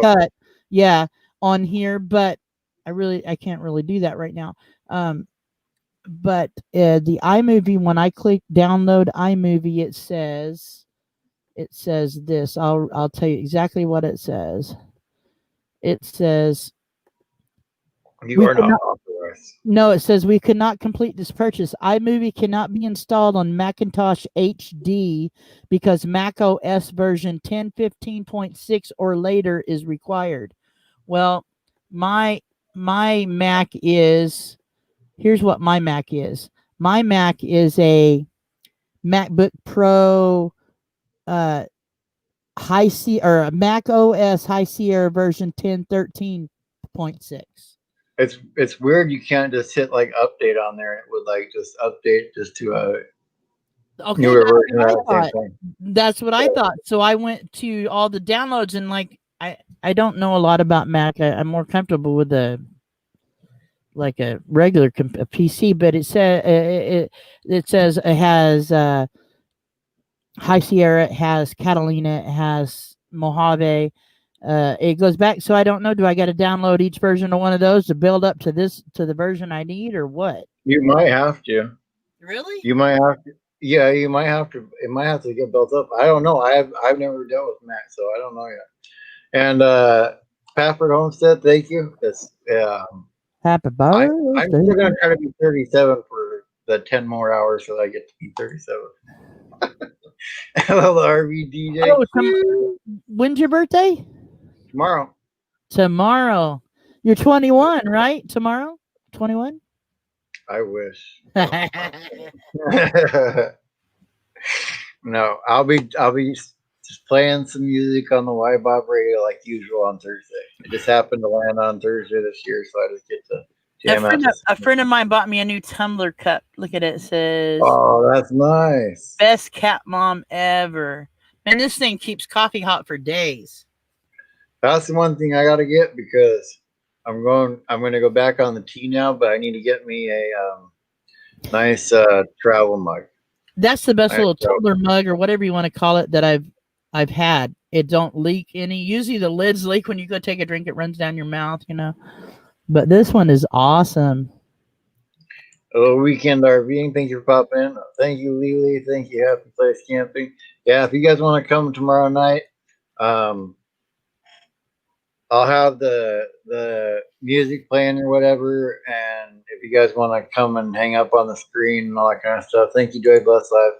Cut, on here, but I can't really do that right now. But the iMovie, when I click download iMovie, it says this. I'll tell you exactly what it says. It says you are not authorized. No, it says we could not complete this purchase. iMovie cannot be installed on Macintosh HD because Mac OS version 10.15.6 or later is required. Well, my Mac is. Here's what my Mac is. My Mac is a MacBook Pro High C or a Mac OS High Sierra version 10.13.6. It's weird you can't just hit like update on there. It would like just update just to a newer version of that same thing. That's what I thought. So I went to all the downloads and I don't know a lot about Mac. I'm more comfortable with a regular PC, but it says it has High Sierra, it has Catalina, it has Mojave. It goes back, so I don't know. Do I got to download each version of one of those to build up to the version I need, or what? You might have to. Really? You might have to. Yeah, you might have to. It might have to get built up. I don't know. I've never dealt with Mac, so I don't know yet. And Pafford Homestead, thank you. That's Happy I'm birthday. still gonna try to be 37 for the 10 more hours so I get to be 37. Hello, RV DJ. Oh, when's your birthday? Tomorrow. Tomorrow. You're 21, right? Tomorrow? 21? I wish. No, I'll be just playing some music on the Y Bob radio like usual on Thursday. It just happened to land on Thursday this year, so I just get to jam out. A friend of mine bought me a new tumbler cup. Look at it. It says, Oh, that's nice. best cat mom ever. And this thing keeps coffee hot for days. That's the one thing I got to get because I'm going to go back on the tea now, but I need to get me a nice travel mug. That's the best little tumbler mug or whatever you want to call it that I've had. It don't leak any. Usually the lids leak when you go take a drink. It runs down your mouth, you know. But this one is awesome. Hello, Weekend RVing. Thank you for popping in. Thank you, Lily. Thank you, Happy Place Camping. Yeah, if you guys want to come tomorrow night, I'll have the music playing or whatever. And if you guys want to come and hang up on the screen and all that kind of stuff, thank you, Joy Bless Live.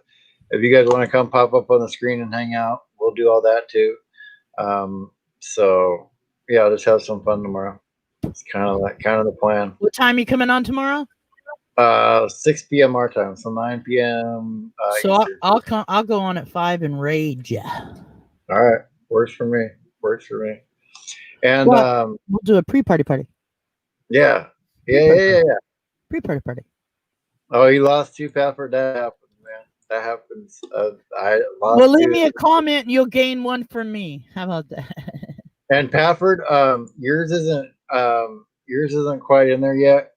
If you guys want to come pop up on the screen and hang out, we'll do all that too. So yeah, I'll just have some fun tomorrow. It's kind of the plan. What time are you coming on tomorrow? 6 p.m. our time, so 9 p.m. So I'll go on at 5 and rage. All right, works for me. And we'll do a pre-party. Yeah. Pre-party. Oh, you lost 2 Pafford. That happens, man. That happens. I lost. Well, leave me a comment and you'll gain one from me. How about that? And Pafford, yours isn't quite in there yet.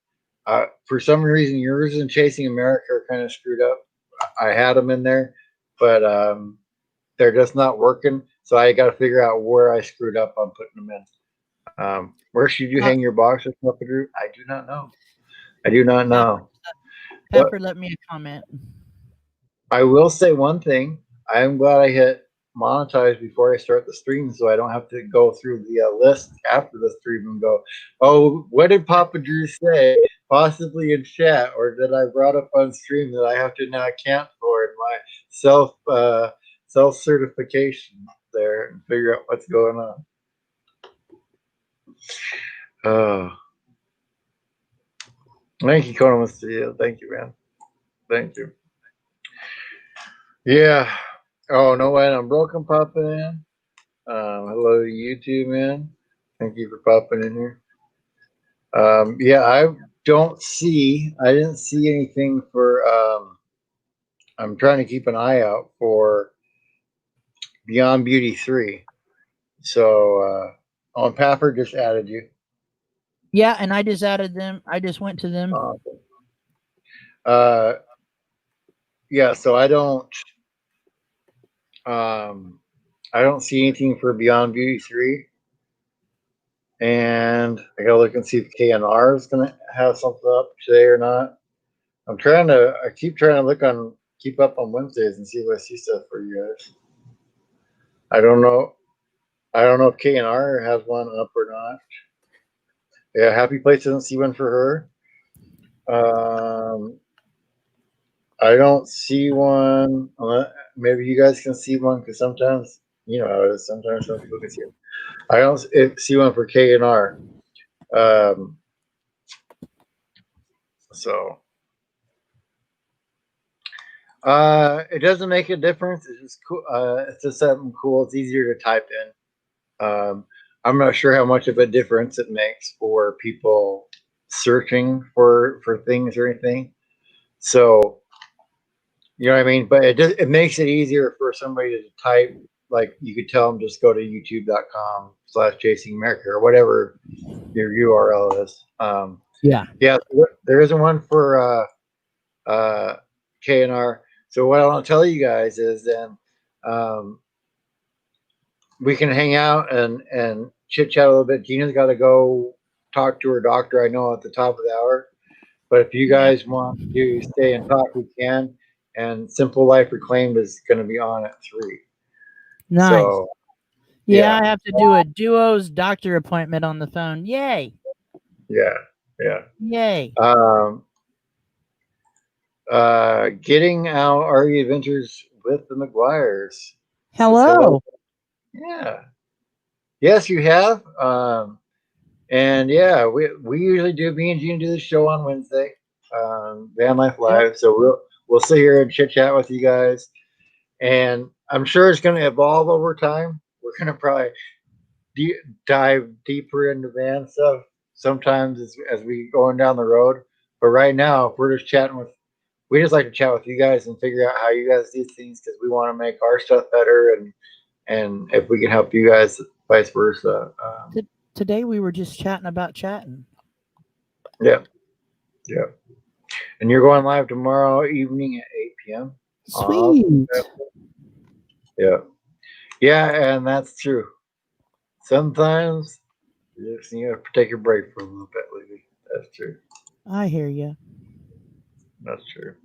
For some reason, yours and Chasing America are kind of screwed up. I had them in there, but they're just not working. So I got to figure out where I screwed up on putting them in. Where should you hang your boxes, Drew? I do not know. Pepper, let me a comment. I will say one thing. I am glad I hit monetize before I start the stream, so I don't have to go through the list after the stream and go, oh, what did Papa Drew say? Possibly in chat, or that I brought up on stream that I have to now account for in my self certification there and figure out what's going on. Thank you, Conan Studio. Thank you, man. Thank you. Yeah. Oh, no way. I'm broken popping in. Hello to you too, man. Thank you for popping in here. Yeah, I didn't see anything for, I'm trying to keep an eye out for Beyond Beauty 3. So, on Pafford just added you. Yeah, and I just added them. I just went to them. Yeah, so I don't see anything for Beyond Beauty 3. And I gotta look and see if KNR is gonna have something up today or not. I keep trying to keep up on Wednesdays and see if I see stuff for you guys. I don't know if KNR has one up or not. Yeah, Happy Place doesn't see one for her. I don't see one. Maybe you guys can see one because sometimes, you know how it is. Sometimes some people can see it. I don't see one for KNR. So it doesn't make a difference. It's just cool. It's just something cool. It's easier to type in. I'm not sure how much of a difference it makes for people searching for things or anything. So, you know what I mean? But it makes it easier for somebody to type. Like you could tell them just go to youtube.com/ChasingAmerica or whatever your URL is. Yeah. There isn't one for KNR. So what I want to tell you guys is then we can hang out and chit chat a little bit. Gina's got to go talk to her doctor, I know, at the top of the hour. But if you Yeah. guys want to stay and talk, we can. And Simple Life Reclaimed is going to be on at 3. Nice. So, yeah, I have to do a duo's doctor appointment on the phone. Yay. Yeah. Yay. Getting our RE Adventures with the McGuires. Hello. Yeah. Yes, you have. And yeah, we usually do. Me and Gina do the show on Wednesday, Van Life Live. So we'll sit here and chit chat with you guys, and I'm sure it's going to evolve over time. We're going to probably dive deeper into van stuff sometimes as we going down the road. But right now, if we're just chatting with, we just like to chat with you guys and figure out how you guys do things because we want to make our stuff better, and if we can help you guys, vice versa. Today we were just chatting about chatting. Yeah. And you're going live tomorrow evening at 8 p.m. Sweet. Yeah, and that's true. Sometimes you just need to take a break for a little bit, Libby. That's true. I hear you. That's true.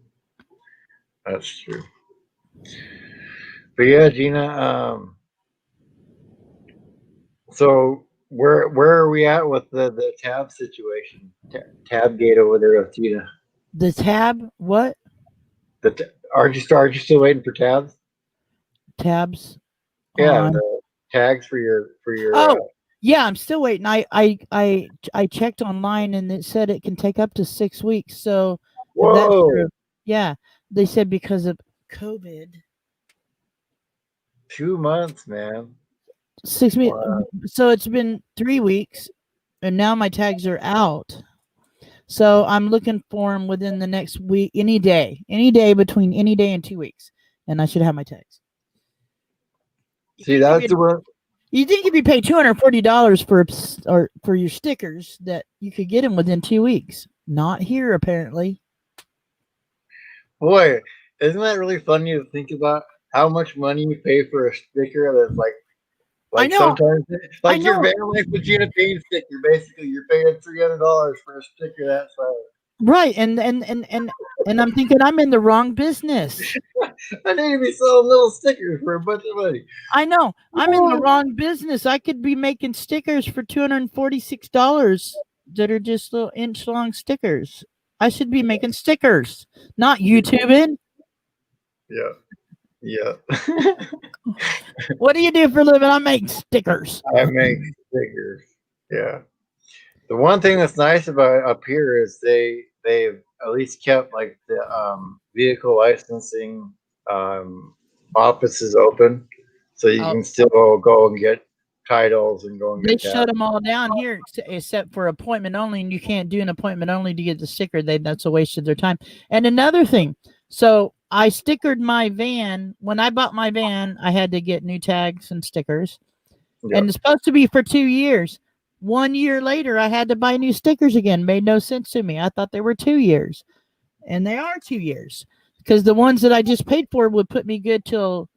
But yeah, Gina. So where are we at with the tab situation? Tab gate over there with Gina. The tab? What? Aren't you still waiting for tabs? Tabs? Yeah, the tags for your. Yeah, I'm still waiting. I checked online and it said it can take up to 6 weeks. So if that's true, yeah, they said because of COVID. 2 months, man. 6 weeks. Wow. So it's been 3 weeks, and now my tags are out. So I'm looking for them within the next week, any day between any day and 2 weeks, and I should have my tags. See, that's the one. You think if you pay $240 for your stickers that you could get them within 2 weeks? Not here, apparently. Boy, isn't that really funny to think about how much money you pay for a sticker that's like I know. Sometimes like your Van Life with Gina Payne sticker. Basically, you're paying $300 for a sticker that size. Right, and I'm thinking I'm in the wrong business. I need to be selling little stickers for a bunch of money. I know. I'm in the wrong business. I could be making stickers for $246 that are just little inch-long stickers. I should be making stickers, not YouTubing. Yeah. What do you do for a living? I make stickers. I make stickers. Yeah. The one thing that's nice about up here is they've at least kept like the vehicle licensing offices open, so you can still go and get titles and go and get. They shut them all down here except for appointment only, and you can't do an appointment only to get the sticker. That's a waste of their time. And another thing, so I stickered my van. When I bought my van, I had to get new tags and stickers, and it's supposed to be for 2 years. 1 year later, I had to buy new stickers again. Made no sense to me. I thought they were 2 years, and they are 2 years because the ones that I just paid for would put me good till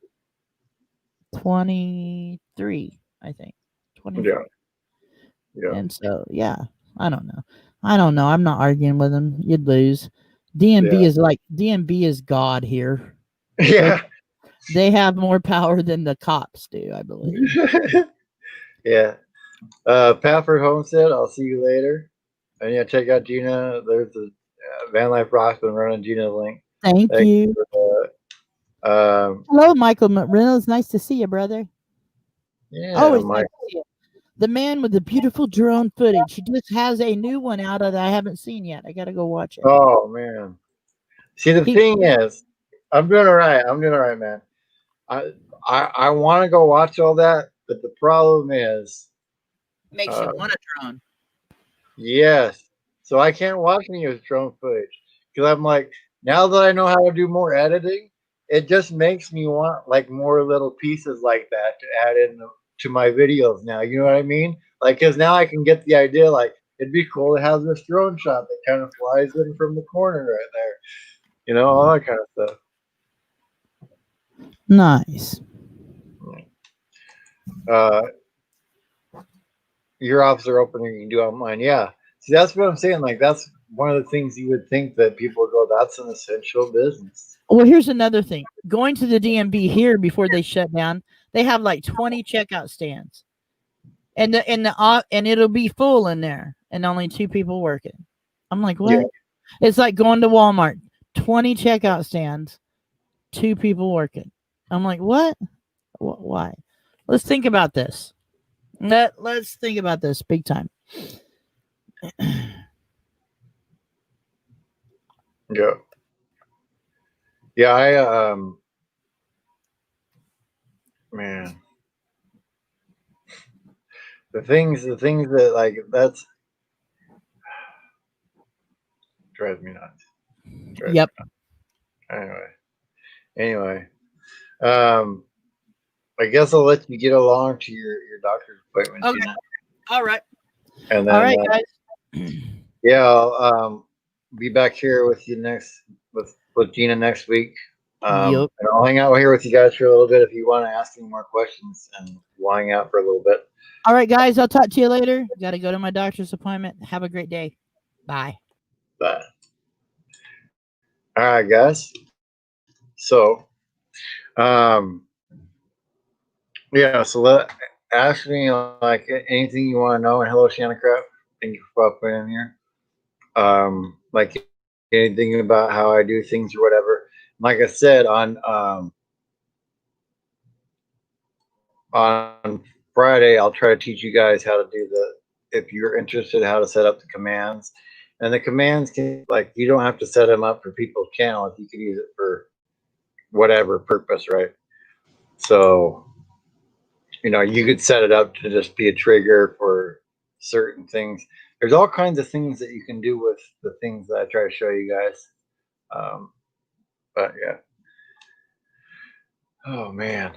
23, I think. 23. Yeah. And so, yeah, I don't know. I'm not arguing with them. You'd lose. DMV is God here. Yeah. They have more power than the cops do, I believe. Yeah. Pafford Homestead, I'll see you later. And yeah, check out Gina. There's the Van Life Rock's been running Gina's link. Thank you. Hello, Michael Reynolds. Nice to see you, brother. Yeah. Always nice to see you. The man with the beautiful drone footage. He just has a new one out that I haven't seen yet. I got to go watch it. Oh, man. See, the thing is, I'm doing all right. Man. I want to go watch all that, but the problem is makes you want a drone. Yes. So I can't watch any of his drone footage because I'm like, now that I know how to do more editing, it just makes me want like more little pieces like that to add in to my videos now. You know what I mean? Like, because now I can get the idea, like, it'd be cool to have this drone shot that kind of flies in from the corner right there. You know, all that kind of stuff. Nice. uh, your office are open and you can do online. Yeah. See, that's what I'm saying. Like, that's one of the things you would think that people would go, that's an essential business. Well, here's another thing. Going to the DMV here before they shut down, they have like 20 checkout stands, and it'll be full in there, and only 2 people working. I'm like, what? Yeah. It's like going to Walmart, 20 checkout stands, 2 people working. I'm like, what? Why? Let's think about this. Let's think about this big time. Yeah. Yeah. Man, the things that like, that's drives me nuts. Yep. Anyway, um, I guess I'll let you get along to your doctor's appointment, Okay. Gina. All right. And then, All right, guys. yeah, I'll be back here with you with Gina next week. Yep. And I'll hang out here with you guys for a little bit if you want to ask any more questions, and we'll hang out for a little bit. All right, guys. I'll talk to you later. Got to go to my doctor's appointment. Have a great day. Bye. Bye. All right, guys. So, um, yeah. So ask me like anything you want to know. And hello, Shannon Craft. Thank you for popping in here. Like anything about how I do things or whatever. Like I said on Friday, I'll try to teach you guys how to do if you're interested, how to set up the commands. And the commands can, like, you don't have to set them up for people's channels. You can use it for whatever purpose, right? So, you could set it up to just be a trigger for certain things. There's all kinds of things that you can do with the things that I try to show you guys. But yeah. Oh man.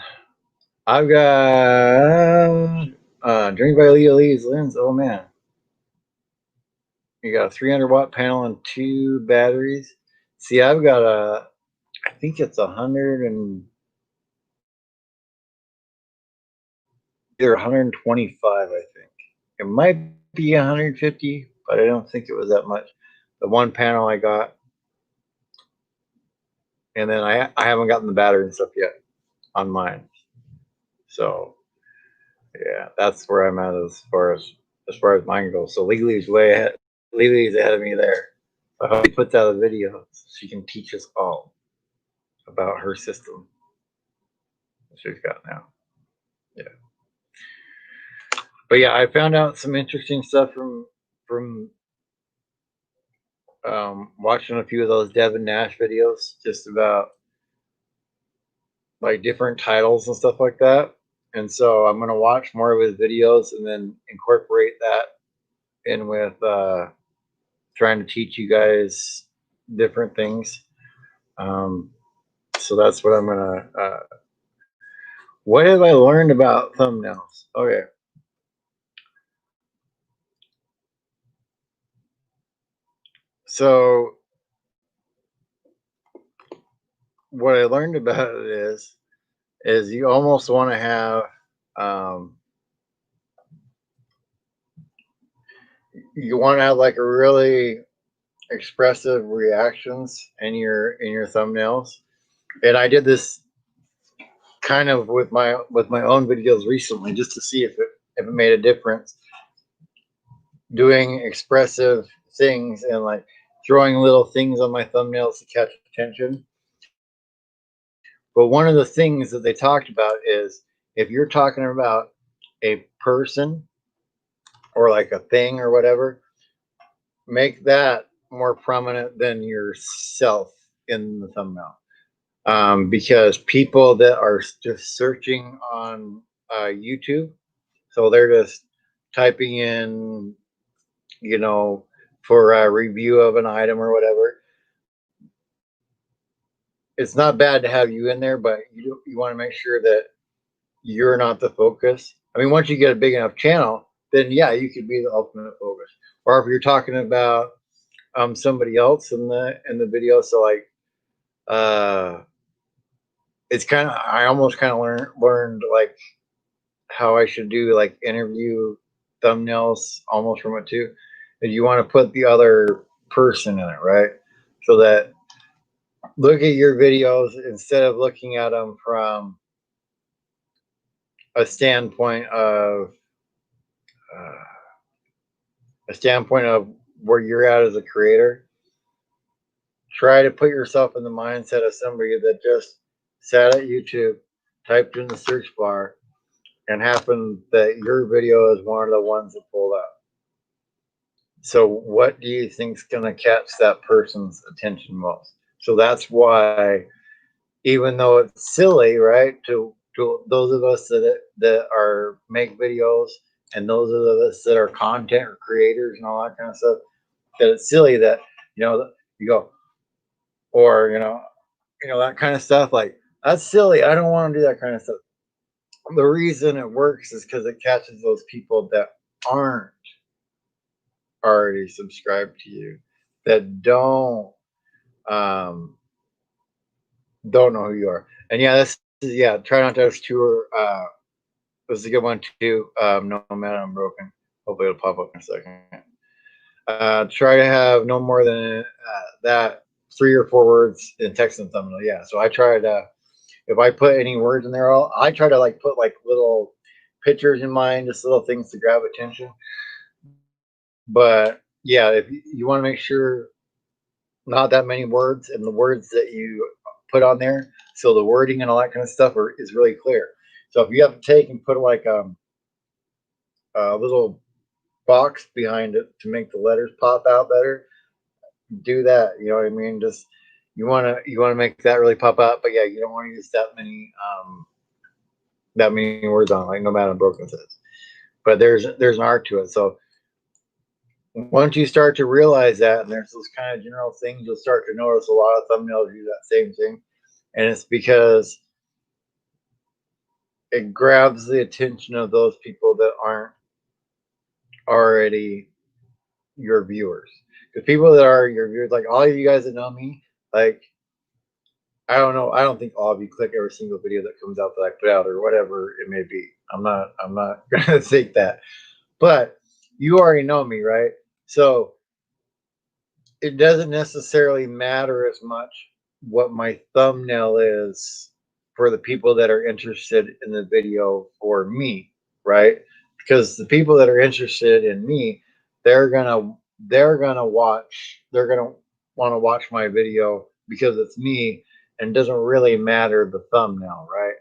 I've got Drink by Leo Lee's lens. Oh man. You got a 300-watt panel and 2 batteries. See, I've got I think it's 100 and either 125, I think. It might be 150, but I don't think it was that much. The one panel I got. And then I haven't gotten the battery and stuff yet on mine. So yeah, that's where I'm at as far as mine goes. So Lily's way ahead. Lily's ahead of me there. I hope she puts out a video so she can teach us all about her system that she's got now. Yeah. But yeah, I found out some interesting stuff from watching a few of those Devin Nash videos, just about like different titles and stuff like that. And so I'm gonna watch more of his videos and then incorporate that in with trying to teach you guys different things. So that's what I'm gonna. What have I learned about thumbnails? Okay. So what I learned about it is you almost want to have you want to have like a really expressive reactions in your thumbnails. And I did this kind of with my own videos recently just to see if it made a difference. Doing expressive things and like throwing little things on my thumbnails to catch attention. But one of the things that they talked about is if you're talking about a person or like a thing or whatever, make that more prominent than yourself in the thumbnail. Because people that are just searching on YouTube, so they're just typing in, for a review of an item or whatever. It's not bad to have you in there, but you want to make sure that you're not the focus. I mean, once you get a big enough channel, then yeah, you could be the ultimate focus. Or if you're talking about somebody else in the video, so like it's kind of, I almost kind of learned like how I should do like interview thumbnails almost from it too. And you want to put the other person in it, right? So that look at your videos instead of looking at them from a standpoint of uh, where you're at as a creator. Try to put yourself in the mindset of somebody that just sat at YouTube, typed in the search bar, and happened that your video is one of the ones that pulled up. So what do you think is going to catch that person's attention most? So that's why, even though it's silly, right, to those of us that are make videos and those of us that are content or creators and all that kind of stuff, that it's silly that you go or that kind of stuff, like that's silly. I don't want to do that kind of stuff. The reason it works is because it catches those people that aren't already subscribed to you, that um don't know who you are. And yeah, this is, yeah, try not to have tour. This is a good one too. No man, I'm broken. Hopefully it'll pop up in a second. Try to have no more than that 3 or 4 words in text and thumbnail. Yeah, so I try to, if I put any words in there, I try to like put like little pictures in mine, just little things to grab attention. But yeah, if you want to make sure not that many words, and the words that you put on there, so the wording and all that kind of stuff is really clear. So if you have to take and put like a little box behind it to make the letters pop out better, do that. You know what I mean? Just you want to make that really pop out, but yeah, you don't want to use that many words on, like no matter broken says. But there's an art to it. So once you start to realize that, and there's those kind of general things, you'll start to notice a lot of thumbnails do that same thing, and it's because it grabs the attention of those people that aren't already your viewers. The people that are your viewers, like all of you guys that know me, like I don't know, I don't think all of you click every single video that comes out that I put out or whatever it may be. I'm not gonna think that, but you already know me, right? So it doesn't necessarily matter as much what my thumbnail is for the people that are interested in the video for me, right? Because the people that are interested in me, they're gonna they're gonna want to watch my video because it's me, and it doesn't really matter the thumbnail, right?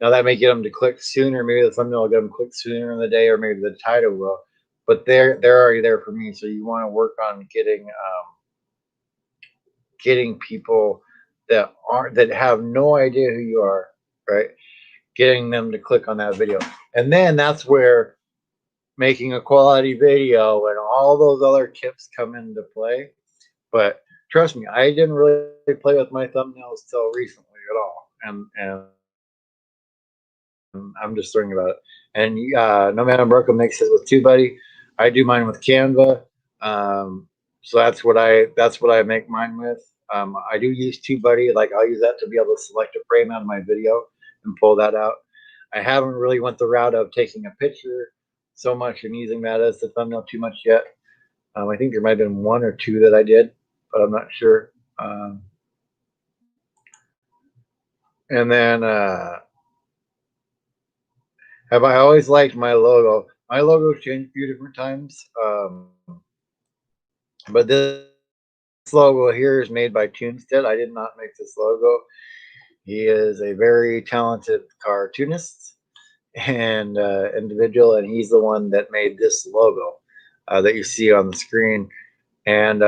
Now that may get them to click sooner. Maybe the thumbnail will get them to click sooner in the day, or maybe the title will. But they're already there for me. So you want to work on getting people that have no idea who you are, right? Getting them to click on that video. And then that's where making a quality video and all those other tips come into play. But trust me, I didn't really play with my thumbnails till recently at all. And I'm just thinking about it. And No Man Unbroken makes it with TubeBuddy. I do mine with Canva. So that's what I make mine with. I do use TubeBuddy. Like I'll use that to be able to select a frame out of my video and pull that out. I haven't really went the route of taking a picture so much and using that as the thumbnail too much yet. I think there might have been 1 or 2 that I did, but I'm not sure. And then have I always liked my logo? My logo's changed a few different times, but this logo here is made by Toonstead. I did not make this logo. He is a very talented cartoonist and individual, and he's the one that made this logo that you see on the screen. And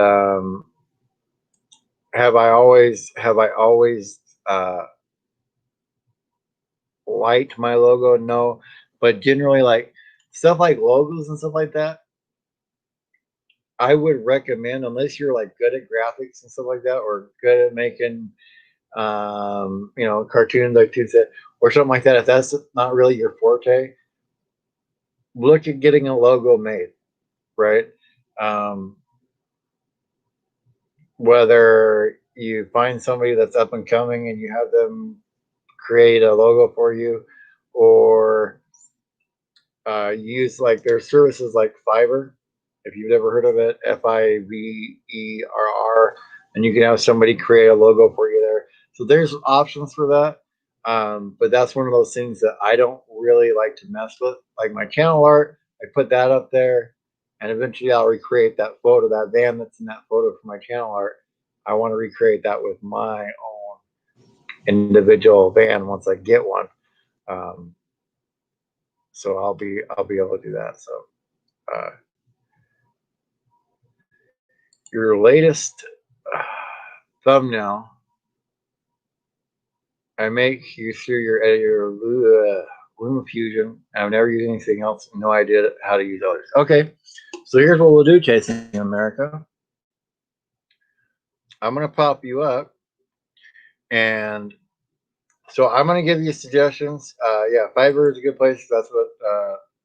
have I always liked my logo? No, but generally, like stuff like logos and stuff like that, I would recommend, unless you're like good at graphics and stuff like that, or good at making cartoons like Toonstead or something like that. If that's not really your forte, look at getting a logo made, right? Whether you find somebody that's up and coming and you have them create a logo for you, or use like their services like Fiverr, if you've ever heard of it, Fiverr, and you can have somebody create a logo for you there. So there's options for that. But that's one of those things that I don't really like to mess with. Like my channel art, I put that up there, and eventually I'll recreate that photo, that van that's in that photo for my channel art. I want to recreate that with my own individual van once I get one. So I'll be able to do that. So your latest thumbnail, I make you through your editor LumaFusion. I've never used anything else. No idea how to use others. Okay, so here's what we'll do, Chasing America. I'm gonna pop you up, and so I'm gonna give you suggestions. Yeah, Fiverr is a good place. That's what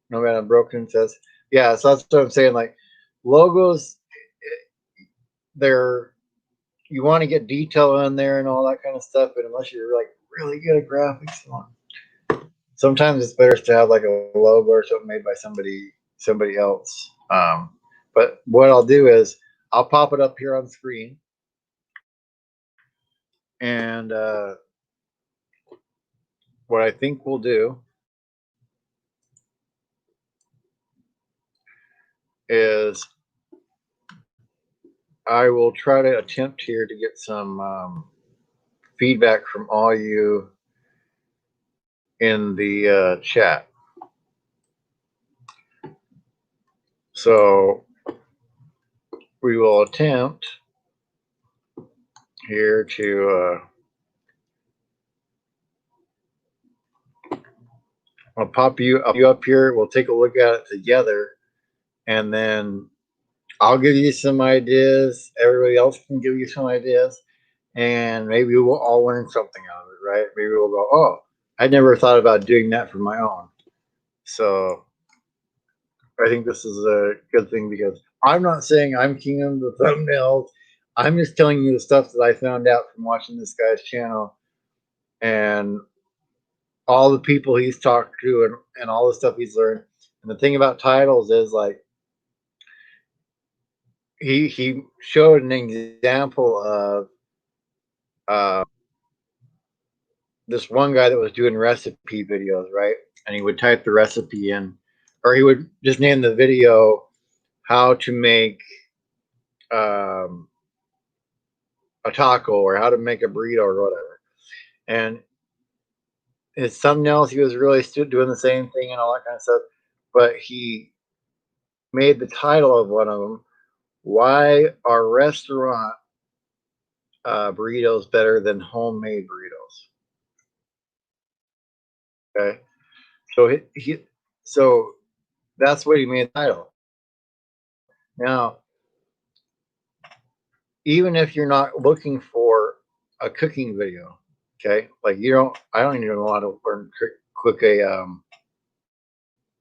No Man Unbroken says. Yeah, so that's what I'm saying. Like logos, they're you want to get detail in there and all that kind of stuff, but unless you're like really good at graphics, sometimes it's better to have like a logo or something made by somebody else. But what I'll do is I'll pop it up here on screen, and what I think we'll do is I will try to attempt here to get some feedback from all you in the chat. So we will attempt here to I'll pop you up here. We'll take a look at it together, and then I'll give you some ideas. Everybody else can give you some ideas, and maybe we'll all learn something out of it, right? Maybe we'll go, oh, I never thought about doing that for my own. So I think this is a good thing, because I'm not saying I'm king of the thumbnails. I'm just telling you the stuff that I found out from watching this guy's channel and all the people he's talked to, and all the stuff he's learned. And the thing about titles is, like, he showed an example of this one guy that was doing recipe videos, right? And he would type the recipe in, or he would just name the video how to make a taco, or how to make a burrito, or whatever. And his thumbnails, he was really doing the same thing and all that kind of stuff. But he made the title of one of them, "Why Are Restaurant Burritos Better Than Homemade Burritos?" Okay, so so that's what he made the title. Now, even if you're not looking for a cooking video, okay, like I don't even know how to learn cook a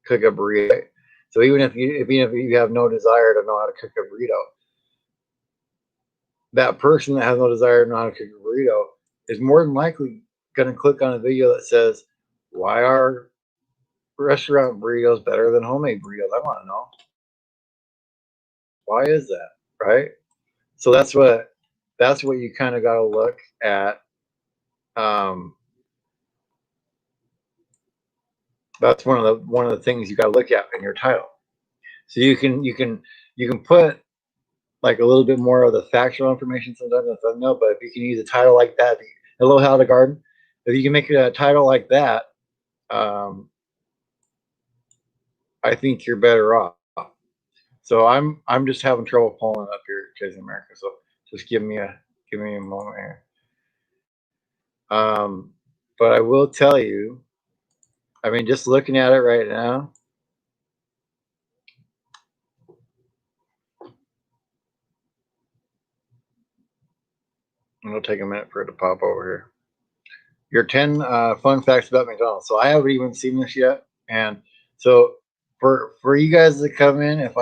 burrito. So even if you have no desire to know how to cook a burrito, that person that has no desire to know how to cook a burrito is more than likely going to click on a video that says, "Why are restaurant burritos better than homemade burritos?" I want to know, why is that, right? So that's what you kind of got to look at. That's one of the things you got to look at in your title. So you can put like a little bit more of the factual information sometimes in the thumbnail, but if you can use a title like that, hello, how to garden. If you can make a title like that, I think you're better off. So I'm just having trouble pulling up here, Chasing America. So just give me a moment here. But I will tell you, I mean, just looking at it right now, it'll take a minute for it to pop over here. Your 10 fun facts about McDonald's. So I haven't even seen this yet, and so for you guys to come in, if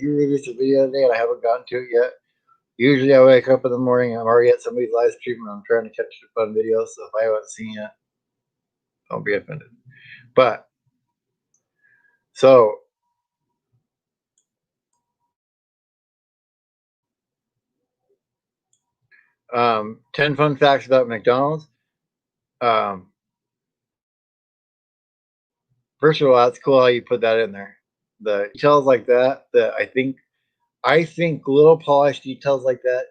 you release a video today and I haven't gotten to it yet, usually I wake up in the morning, I'm already at somebody's live stream, and I'm trying to catch a fun video. So if I haven't seen it, don't be offended. But So 10 fun facts about McDonald's. First of all, that's cool how you put that in there. The details like that, I think little polished details like that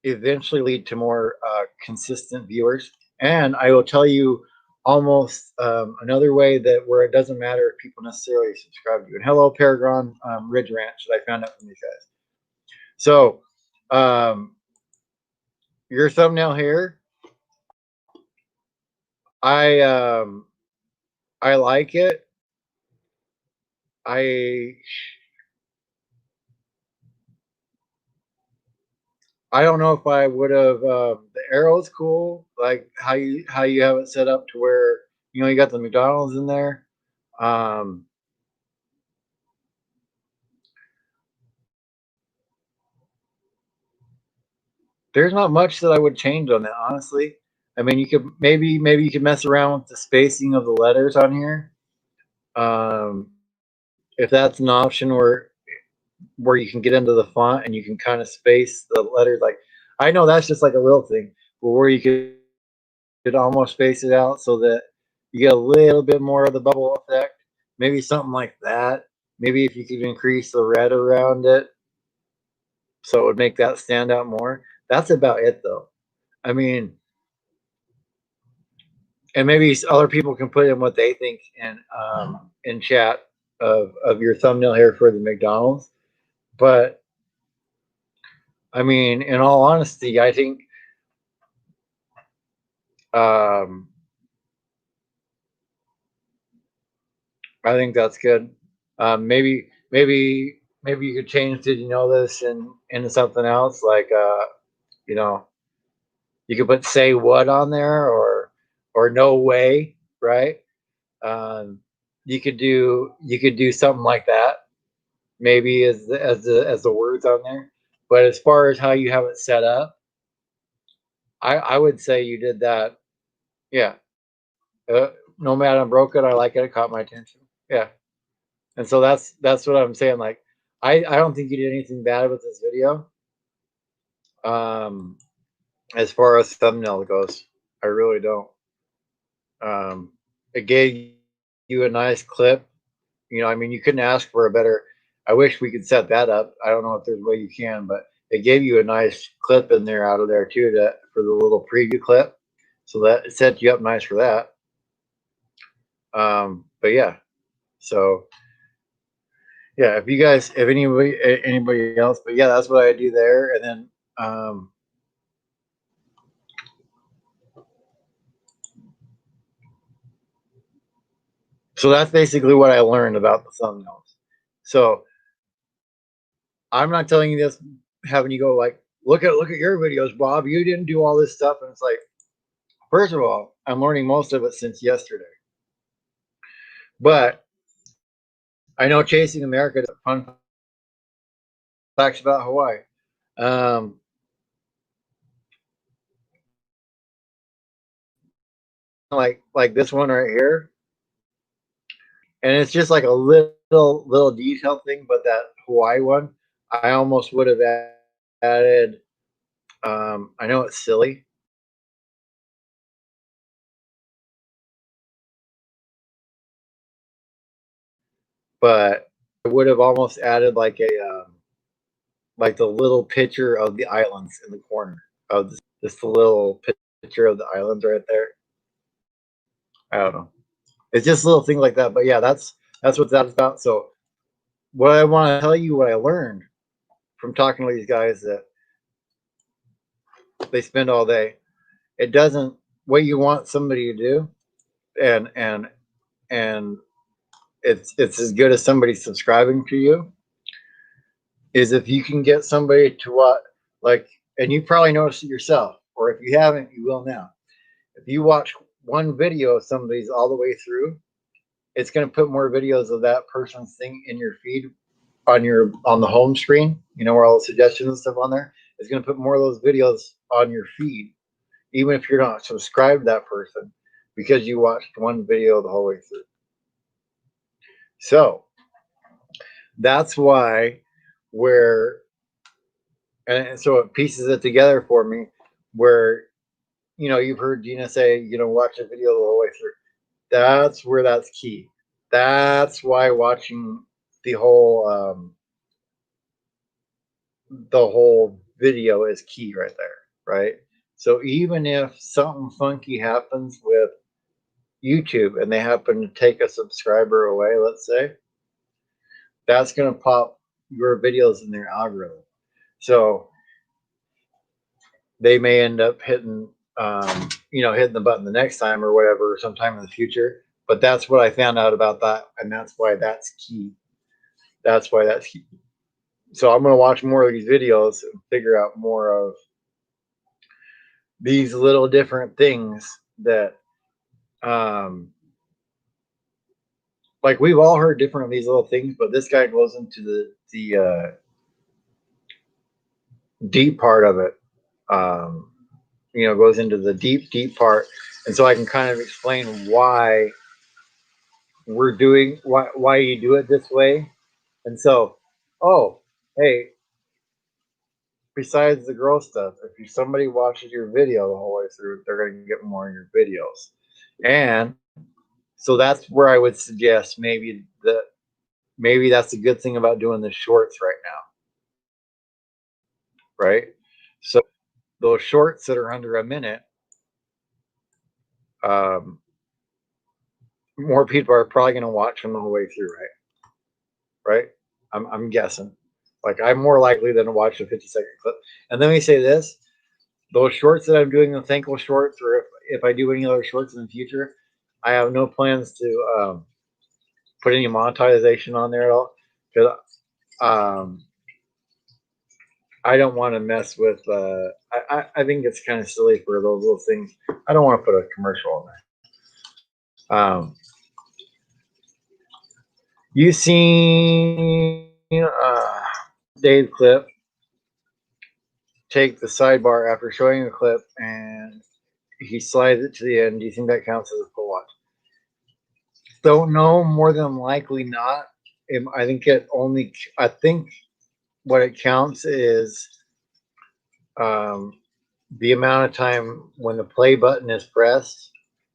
eventually lead to more consistent viewers. And I will tell you almost another way that where it doesn't matter if people necessarily subscribe to you. And hello, Paragon Ridge Ranch that I found out from these guys. So your thumbnail here, I like it. I don't know if I would have. The arrow's cool, like how you have it set up to where you got the McDonald's in there. There's not much that I would change on that, honestly. I mean, you could maybe you could mess around with the spacing of the letters on here. If that's an option where you can get into the font and you can kind of space the letters, like I know that's just like a little thing, but where you could almost space it out so that you get a little bit more of the bubble effect. Maybe something like that. Maybe if you could increase the red around it so it would make that stand out more. That's about it though. I mean, and maybe other people can put in what they think in chat of your thumbnail here for the McDonald's. But I mean, in all honesty, I think that's good. Maybe you could change did you know this into something else like you could put say what on there or no way, right? You could do something like that, maybe as the words on there. But as far as how you have it set up, I would say you did that. Yeah. No matter I'm broken, I like it. It caught my attention. Yeah. And so that's what I'm saying. Like, I don't think you did anything bad with this video. As far as thumbnail goes, I really don't. It gave you a nice clip. I mean, you couldn't ask for a better. I wish we could set that up. I don't know if there's a way you can, but it gave you a nice clip in there out of there too for the little preview clip. So that set you up nice for that. But yeah, so yeah, if anybody else, but yeah, that's what I do there. And then so that's basically what I learned about the thumbnails. So I'm not telling you this, having you go like, look at your videos, Bob. You didn't do all this stuff, and it's like, first of all, I'm learning most of it since yesterday. But I know Chasing America is fun facts about Hawaii. Like this one right here, and it's just like a little detail thing. But that Hawaii one, I almost would have added. I know it's silly, but I would have almost added like like the little picture of the islands in the corner of just the little picture of the islands right there. I don't know. It's just a little thing like that. But yeah, that's what that's about. So what I want to tell you, what I learned from talking to these guys that they spend all day, it doesn't what you want somebody to do, and it's as good as somebody subscribing to you, is if you can get somebody to what, like, and you probably noticed it yourself, or if you haven't, you will now. If you watch one video of somebody's all the way through, it's going to put more videos of that person's thing in your feed on the home screen, where all the suggestions and stuff on there. It's going to put more of those videos on your feed, even if you're not subscribed to that person, because you watched one video the whole way through. So that's why and so it pieces it together for me where, you've heard Gina say, watch a video the whole way through. That's where that's key. That's why watching the whole video is key right there, right? So even if something funky happens with YouTube and they happen to take a subscriber away, let's say, that's going to pop your videos in their algorithm. So they may end up hitting the button the next time or whatever, sometime in the future. But that's what I found out about that, and that's why that's key. That's why that's key. So I'm going to watch more of these videos and figure out more of these little different things that, like we've all heard different of these little things, but this guy goes into the deep part of it. Goes into the deep part, and so I can kind of explain why why you do it this way. And so, oh, hey, besides the girl stuff, if somebody watches your video the whole way through, they're going to get more of your videos. And so that's where I would suggest maybe that's a good thing about doing the shorts right now, right? So those shorts that are under a minute, more people are probably going to watch them the whole way through, right? I'm guessing. Like I'm more likely than to watch a 50-second clip. And then we say this: those shorts that I'm doing, the thankful shorts, or if I do any other shorts in the future, I have no plans to put any monetization on there at all, because I don't want to mess with. I think it's kind of silly for those little things. I don't want to put a commercial on there. You seen Dave clip take the sidebar after showing a clip and he slides it to the end. Do you think that counts as a full watch? Don't know. More than likely not. I think what it counts is the amount of time when the play button is pressed,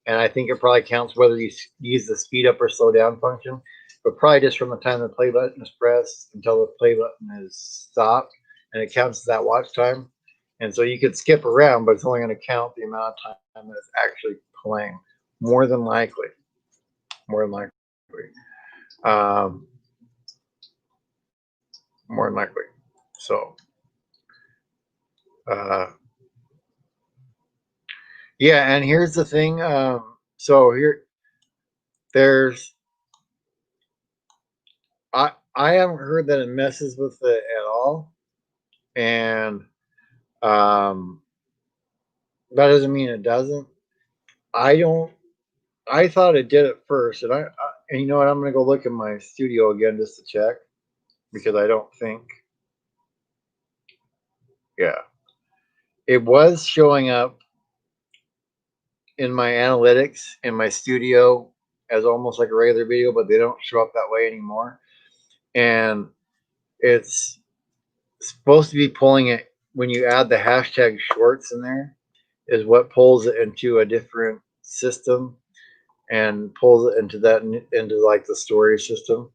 and I think it probably counts whether you use the speed up or slow down function, but probably just from the time the play button is pressed until the play button is stopped, and it counts as that watch time. And so you could skip around, but it's only going to count the amount of time that it's actually playing. More than likely. More than likely. More than likely. So, yeah, and here's the thing. So I haven't heard that it messes with it at all, and that doesn't mean it doesn't. I thought it did at first, and and you know what? I'm gonna go look in my studio again just to check, because I don't think. Yeah, it was showing up in my analytics in my studio as almost like a regular video, but they don't show up that way anymore. And it's supposed to be pulling it when you add the hashtag shorts in there, is what pulls it into a different system and pulls it into like the story system.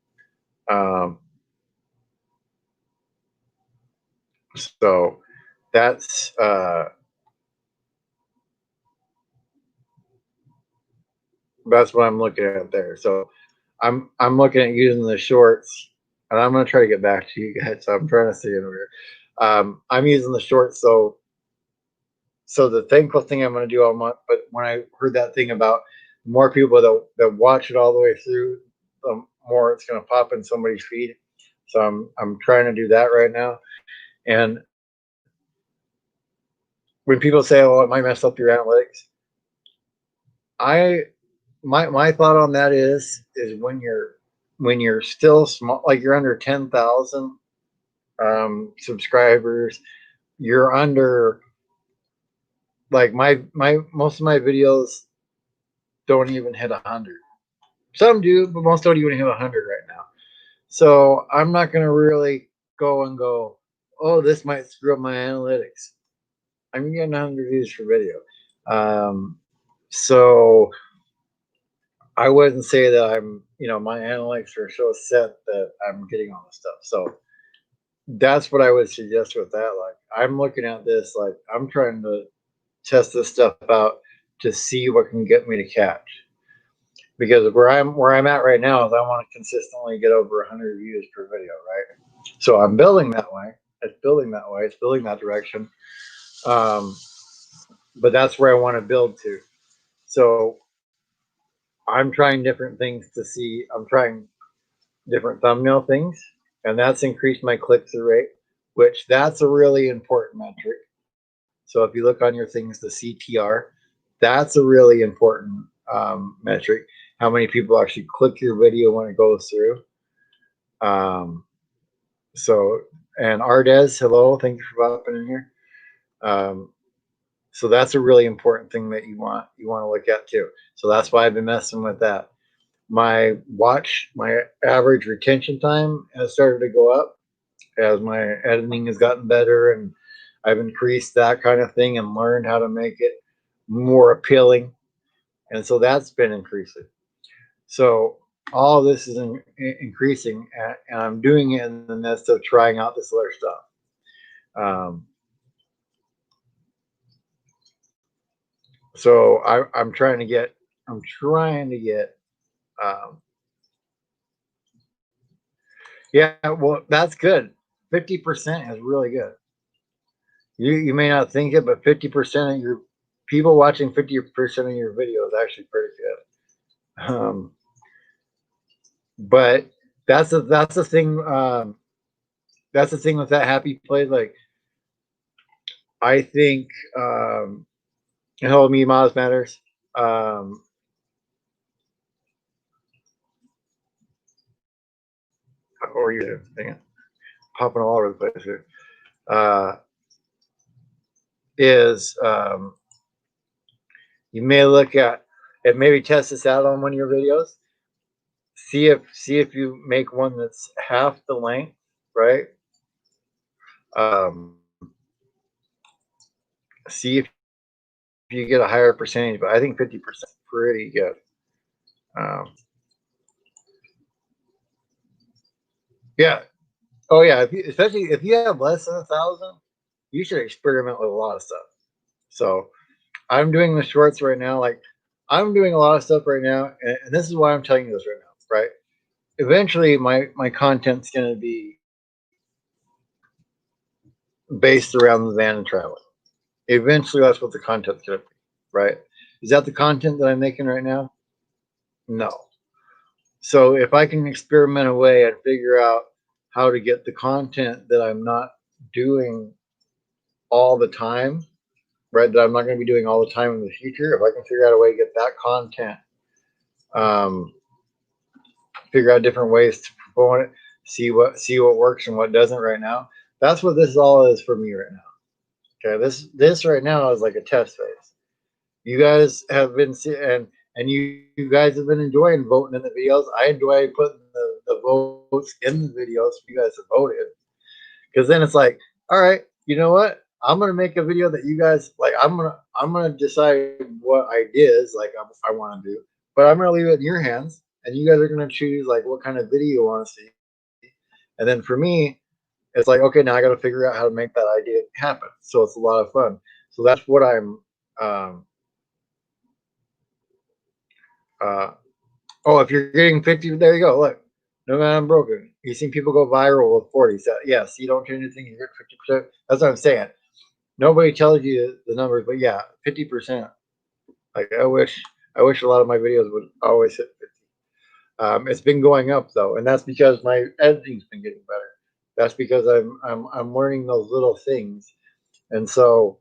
So that's what I'm looking at there. So I'm looking at using the shorts, and I'm gonna try to get back to you guys. So I'm trying to see it over here. I'm using the shorts, so the thankful thing I'm gonna do all month. But when I heard that thing about more people that watch it all the way through, the more it's gonna pop in somebody's feed. So I'm trying to do that right now. And when people say, "Oh, it might mess up your analytics," my thought on that is when you're still small, like you're under 10,000 subscribers, you're under, like my most of my videos don't even hit 100. Some do, but most don't even hit 100 right now. So I'm not going to really go, oh, this might screw up my analytics. I'm getting 100 views for video. So I wouldn't say that I'm, my analytics are so set that I'm getting all this stuff. So that's what I would suggest with that. Like, I'm looking at this, like, I'm trying to test this stuff out to see what can get me to catch. Because where I'm at right now is I want to consistently get over 100 views per video, right? So I'm building that way. It's building that way. It's building that direction. But that's where I want to build to. So I'm trying different things to see. I'm trying different thumbnail things, and that's increased my click-through rate, which that's a really important metric. So if you look on your things, the CTR, that's a really important metric. How many people actually click your video when it goes through. So, and Ardez, hello, thank you for popping in here. So that's a really important thing that you want to look at too. So that's why I've been messing with that. My average retention time has started to go up as my editing has gotten better, and I've increased that kind of thing and learned how to make it more appealing. And so that's been increasing. So all this is increasing, and I'm doing it in the midst of trying out this other stuff. So I'm trying to get. Yeah, well, that's good. 50% is really good. You may not think it, but 50% of your people watching 50% of your video is actually pretty good. But that's the thing. That's the thing with that happy play. Like, I think, hello, me, Miles Matters. Or you, dang it, popping all over the place here. You may look at and maybe test this out on one of your videos. See if you make one that's half the length, right? See if you get a higher percentage, but I think 50% is pretty good. Yeah. Oh yeah. Especially if you have less than 1,000, you should experiment with a lot of stuff. So I'm doing the shorts right now. Like, I'm doing a lot of stuff right now, and this is why I'm telling you this right now, right? Eventually, my content's going to be based around the van and traveling. Eventually, that's what the content's going to be, right? Is that the content that I'm making right now? No. So if I can experiment away and figure out how to get the content that I'm not doing all the time, right, that I'm not going to be doing all the time in the future, if I can figure out a way to get that content, figure out different ways to promote it, see what works and what doesn't right now. That's what this all is for me right now. Okay, this right now is like a test phase. You guys have been and you guys have been enjoying voting in the videos. I enjoy putting the votes in the videos for you guys to vote in, because then it's like, all right, you know what? I'm gonna make a video that you guys like. I'm gonna decide what ideas like I want to do, but I'm gonna leave it in your hands, and you guys are gonna choose like what kind of video you want to see. And then for me, it's like, okay, now I got to figure out how to make that idea happen. So it's a lot of fun. So that's what I'm. Oh, if you're getting 50, there you go. Look, no man, I'm broken. You've seen people go viral with 40. So yes, you don't change anything. You get 50%. That's what I'm saying. Nobody tells you the numbers, but yeah, 50%. Like, I wish a lot of my videos would always hit 50. It's been going up though, and that's because my editing's been getting better. That's because I'm learning those little things, and so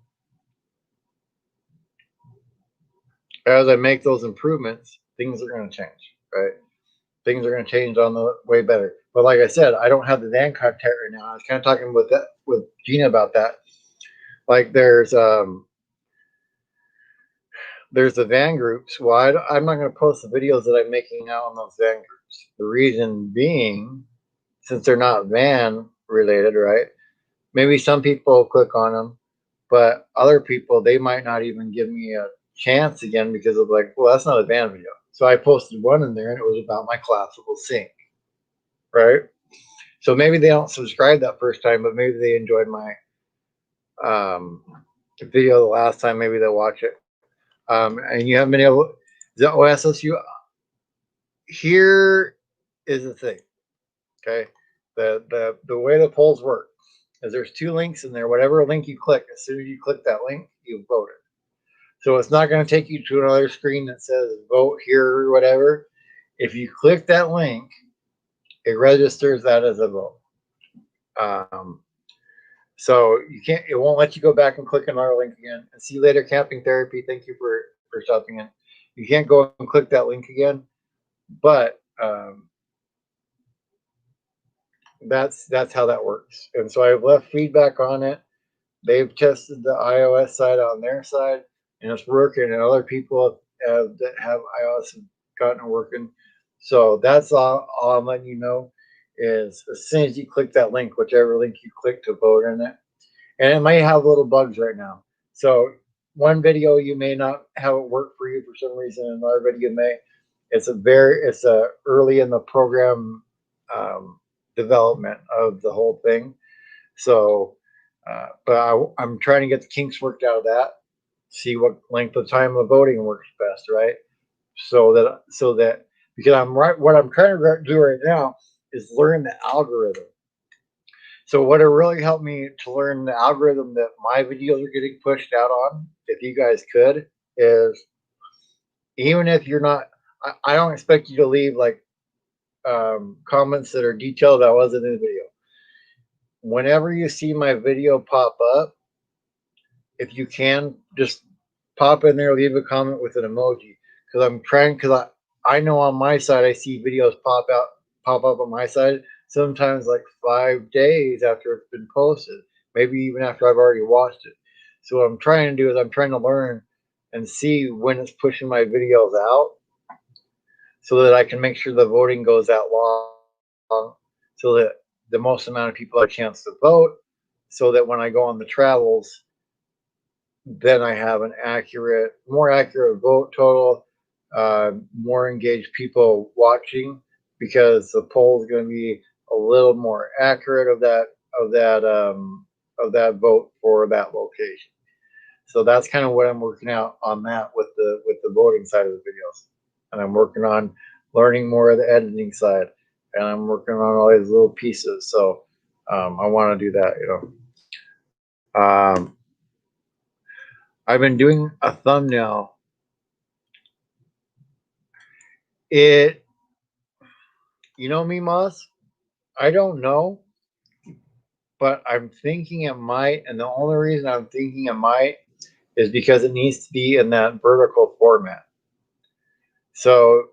as I make those improvements, things are going to change, right? Things are going to change on the way better. But like I said, I don't have the van content right now. I was kind of talking with Gina about that. Like, there's there's the van groups. Well, I'm not going to post the videos that I'm making now on those van groups. The reason being, since they're not van related, right? Maybe some people click on them, but other people, they might not even give me a chance again because of like, well, that's not a van video. So I posted one in there and it was about my collapsible sink, right? So maybe they don't subscribe that first time, but maybe they enjoyed my video the last time. Maybe they'll watch it. And you haven't been able, the OSSU, here is the thing, okay? The way the polls work is there's 2 links in there. Whatever link you click, as soon as you click that link, you voted. So it's not going to take you to another screen that says vote here or whatever. If you click that link, it registers that as a vote. So you can't, it won't let you go back and click another link again. And see you later, Camping Therapy. Thank you for stopping in. You can't go and click that link again, but that's how that works. And so I've left feedback on it. They've tested the iOS side on their side, and it's working. And other people that have iOS have gotten it working. So that's all I'm letting you know is as soon as you click that link, whichever link you click to vote in it, and it may have little bugs right now. So one video you may not have it work for you for some reason, another video may. It's a early in the program development of the whole thing. So, but I'm trying to get the kinks worked out of that. See what length of time of voting works best, right? So that because what I'm trying to do right now is learn the algorithm. So what it really helped me to learn the algorithm that my videos are getting pushed out on, if you guys could, is even if you're not, I don't expect you to leave like comments that are detailed that wasn't in the video. Whenever you see my video pop up, if you can, just pop in there, leave a comment with an emoji. Because I know on my side, I see videos pop up on my side, sometimes like 5 days after it's been posted, maybe even after I've already watched it. So what I'm trying to do is I'm trying to learn and see when it's pushing my videos out so that I can make sure the voting goes out long so that the most amount of people have a chance to vote, so that when I go on the travels, then I have an more accurate vote total, more engaged people watching, because the poll is going to be a little more accurate of that vote for that location. So that's kind of what I'm working out on that with the voting side of the videos, and I'm working on learning more of the editing side, and I'm working on all these little pieces. So I want to do that, I've been doing a thumbnail. You know me, Moss? I don't know, but I'm thinking it might, and the only reason I'm thinking it might is because it needs to be in that vertical format. So,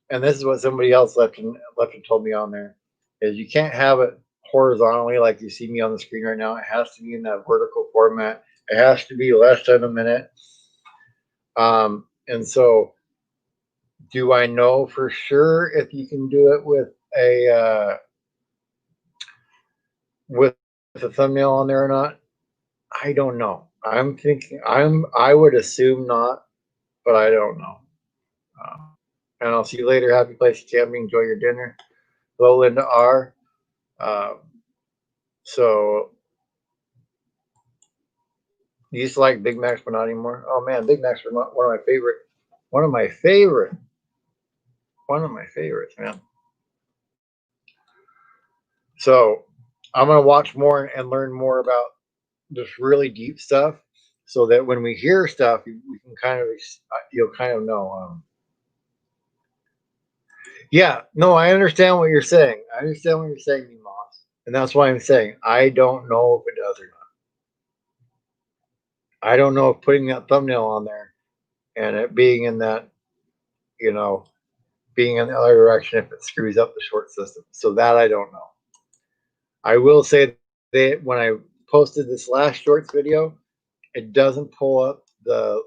and this is what somebody else left and told me on there, is you can't have it horizontally like you see me on the screen right now. It has to be in that vertical format. It has to be less than a minute. And so, do I know for sure if you can do it with a thumbnail on there or not? I don't know. I would assume not, but I don't know. And I'll see you later. Happy place camping. Enjoy your dinner. Hello, Linda R. So you used to like Big Macs, but not anymore. Oh man, Big Macs were one of my favorite. One of my favorites, man. So I'm gonna watch more and learn more about this really deep stuff, so that when we hear stuff, we can kind of you'll kind of know. Yeah, no, I understand what you're saying. I understand what you're saying, Moss, and that's why I'm saying I don't know if it does or not. I don't know if putting that thumbnail on there and it being in that, being in the other direction, if it screws up the short system. So that I don't know. I will say that when I posted this last shorts video, it doesn't pull up the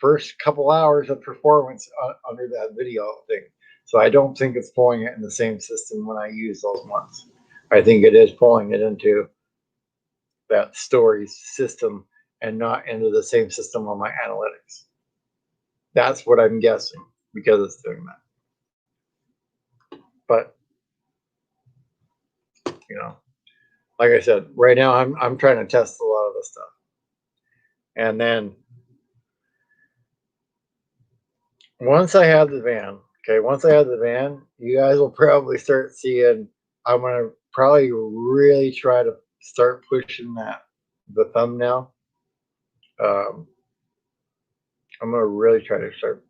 first couple hours of performance under that video thing. So I don't think it's pulling it in the same system when I use those ones. I think it is pulling it into that stories system and not into the same system on my analytics. That's what I'm guessing because it's doing that. But you know, like I said, right now I'm trying to test a lot of this stuff. And then once I have the van, you guys will probably start seeing, I'm going to probably really try to start pushing the thumbnail. I'm going to really try to start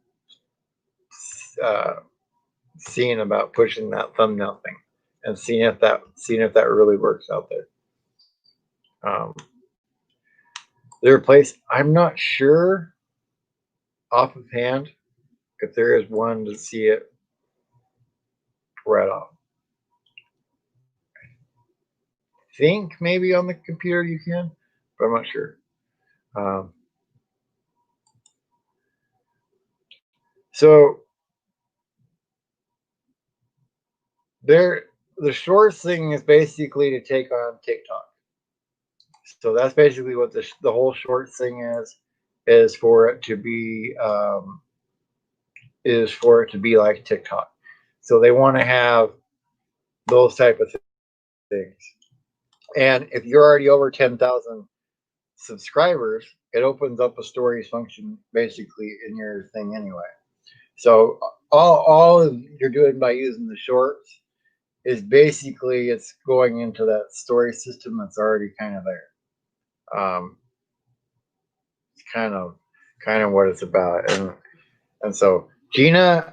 seeing about pushing that thumbnail thing and seeing if that really works out there. There are places, I'm not sure off of hand if there is one to see it right off. I think maybe on the computer you can, but I'm not sure. So the shorts thing is basically to take on TikTok. So that's basically what the whole shorts thing is for it to be like TikTok. So they want to have those type of things. And if you're already over 10,000 subscribers, it opens up a stories function basically in your thing anyway. So all you're doing by using the shorts is basically it's going into that story system that's already kind of there. It's kind of what it's about. And so Gina,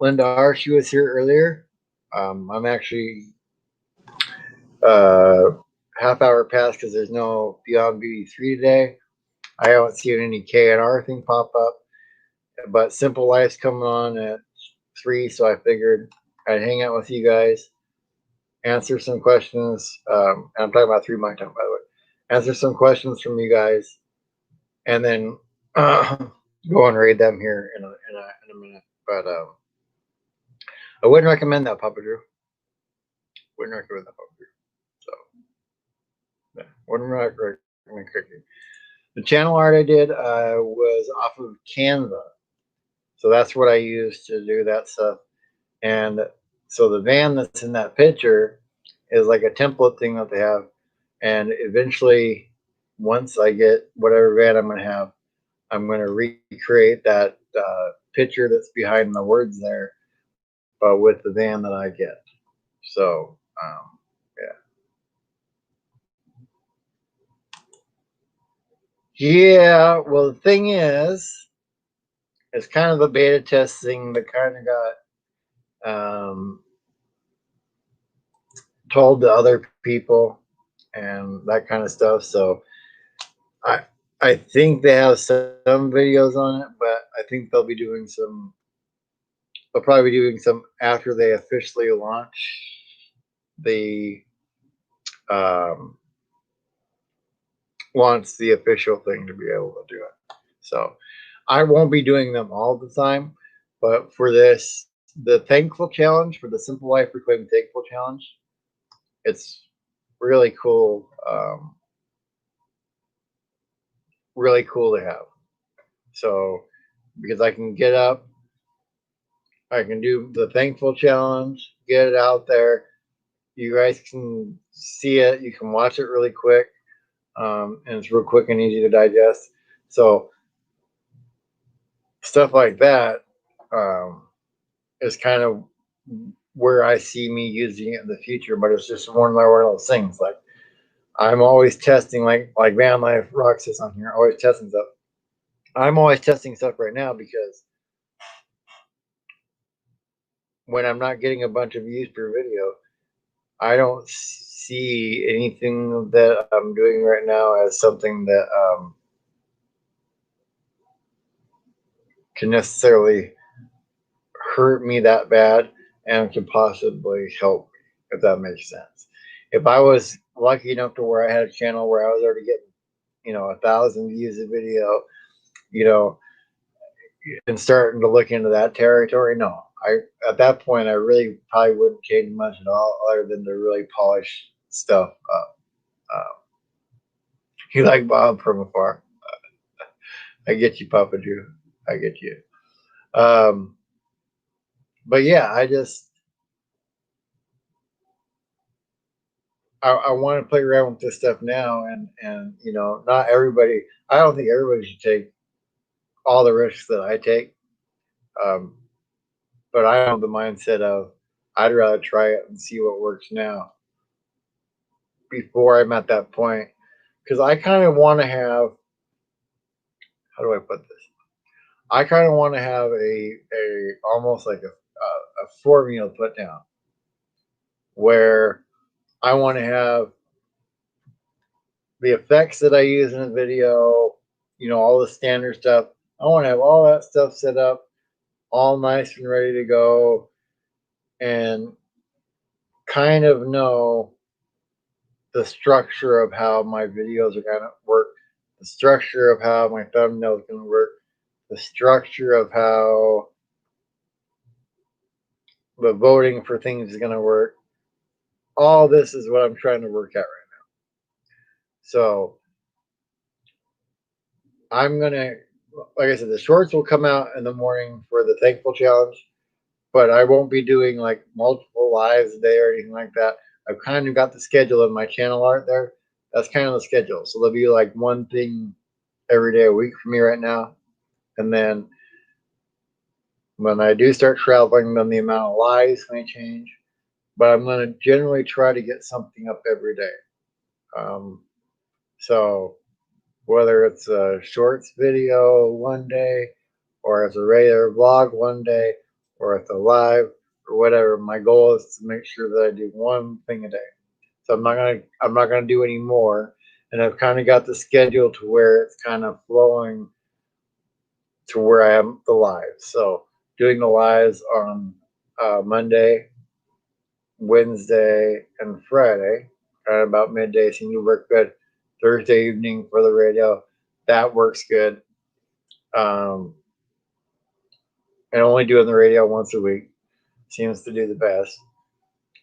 Linda R, she was here earlier. I'm actually half hour past because there's no Beyond Beauty 3 today. I haven't seen any K&R thing pop up, but Simple Life's coming on at 3, so I figured I'd hang out with you guys, answer some questions. And I'm talking about 3 my time, by the way. Answer some questions from you guys, and then go and read them here in a minute. But I wouldn't recommend that, Papa Drew. Wouldn't recommend that, Papa Drew. So, yeah, wouldn't recommend cooking. The channel art I did was off of Canva. So that's what I used to do that stuff. And so the van that's in that picture is like a template thing that they have. And eventually, once I get whatever van I'm going to have, I'm going to recreate that picture that's behind the words there, but with the van that I get. So, yeah. Yeah, well, the thing is, it's kind of a beta test thing that kind of got told to other people and that kind of stuff. So I think they have some videos on it, but I think they'll be doing some. They'll probably be doing some after they officially launch the official thing to be able to do it. So I won't be doing them all the time, but for this, the Thankful Challenge, for the Simple Life Reclaim Thankful Challenge, it's really cool. Really cool to have. So because I can get up, I can do the Thankful Challenge, get it out there. You guys can see it. You can watch it really quick. And it's real quick and easy to digest. So stuff like that is kind of where I see me using it in the future. But it's just one of those things. Like I'm always testing, like Van Life Roxas on here, always testing stuff. I'm always testing stuff right now because when I'm not getting a bunch of views per video, I don't see anything that I'm doing right now as something that can necessarily hurt me that bad and can possibly help me, if that makes sense. If I was lucky enough to where I had a channel where I was already getting, 1,000 views a video, and starting to look into that territory, no. At that point I really probably wouldn't change much at all, other than to really polish stuff up. You like Bob from afar. I get you, Papa Drew. I get you. But yeah, I want to play around with this stuff now, and you know, not everybody. I don't think everybody should take all the risks that I take. Um, but I have the mindset of I'd rather try it and see what works now before I'm at that point, because I kind of want to have. How do I put this? I kind of want to have a almost like a formula put down where I want to have the effects that I use in a video, you know, all the standard stuff. I want to have all that stuff set up, all nice and ready to go, and kind of know the structure of how my videos are going to work, the structure of how my thumbnail is going to work, the structure of how the voting for things is going to work. All this is what I'm trying to work out right now. So I'm going to, like I said, the shorts will come out in the morning for the Thankful Challenge, but I won't be doing like multiple lives a day or anything like that. I've kind of got the schedule in my channel art there. That's kind of the schedule. So there'll be like one thing every day a week for me right now. And then when I do start traveling, then the amount of lives may change. But I'm going to generally try to get something up every day. So whether it's a shorts video one day, or it's a regular vlog one day, or it's a live or whatever, my goal is to make sure that I do one thing a day. So I'm not gonna do any more, and I've kind of got the schedule to where it's kind of flowing to where I am the lives. So doing the lives on Monday, Wednesday, and Friday, kind of about midday, seem to work good. Thursday evening for the radio, that works good. And only doing the radio once a week seems to do the best.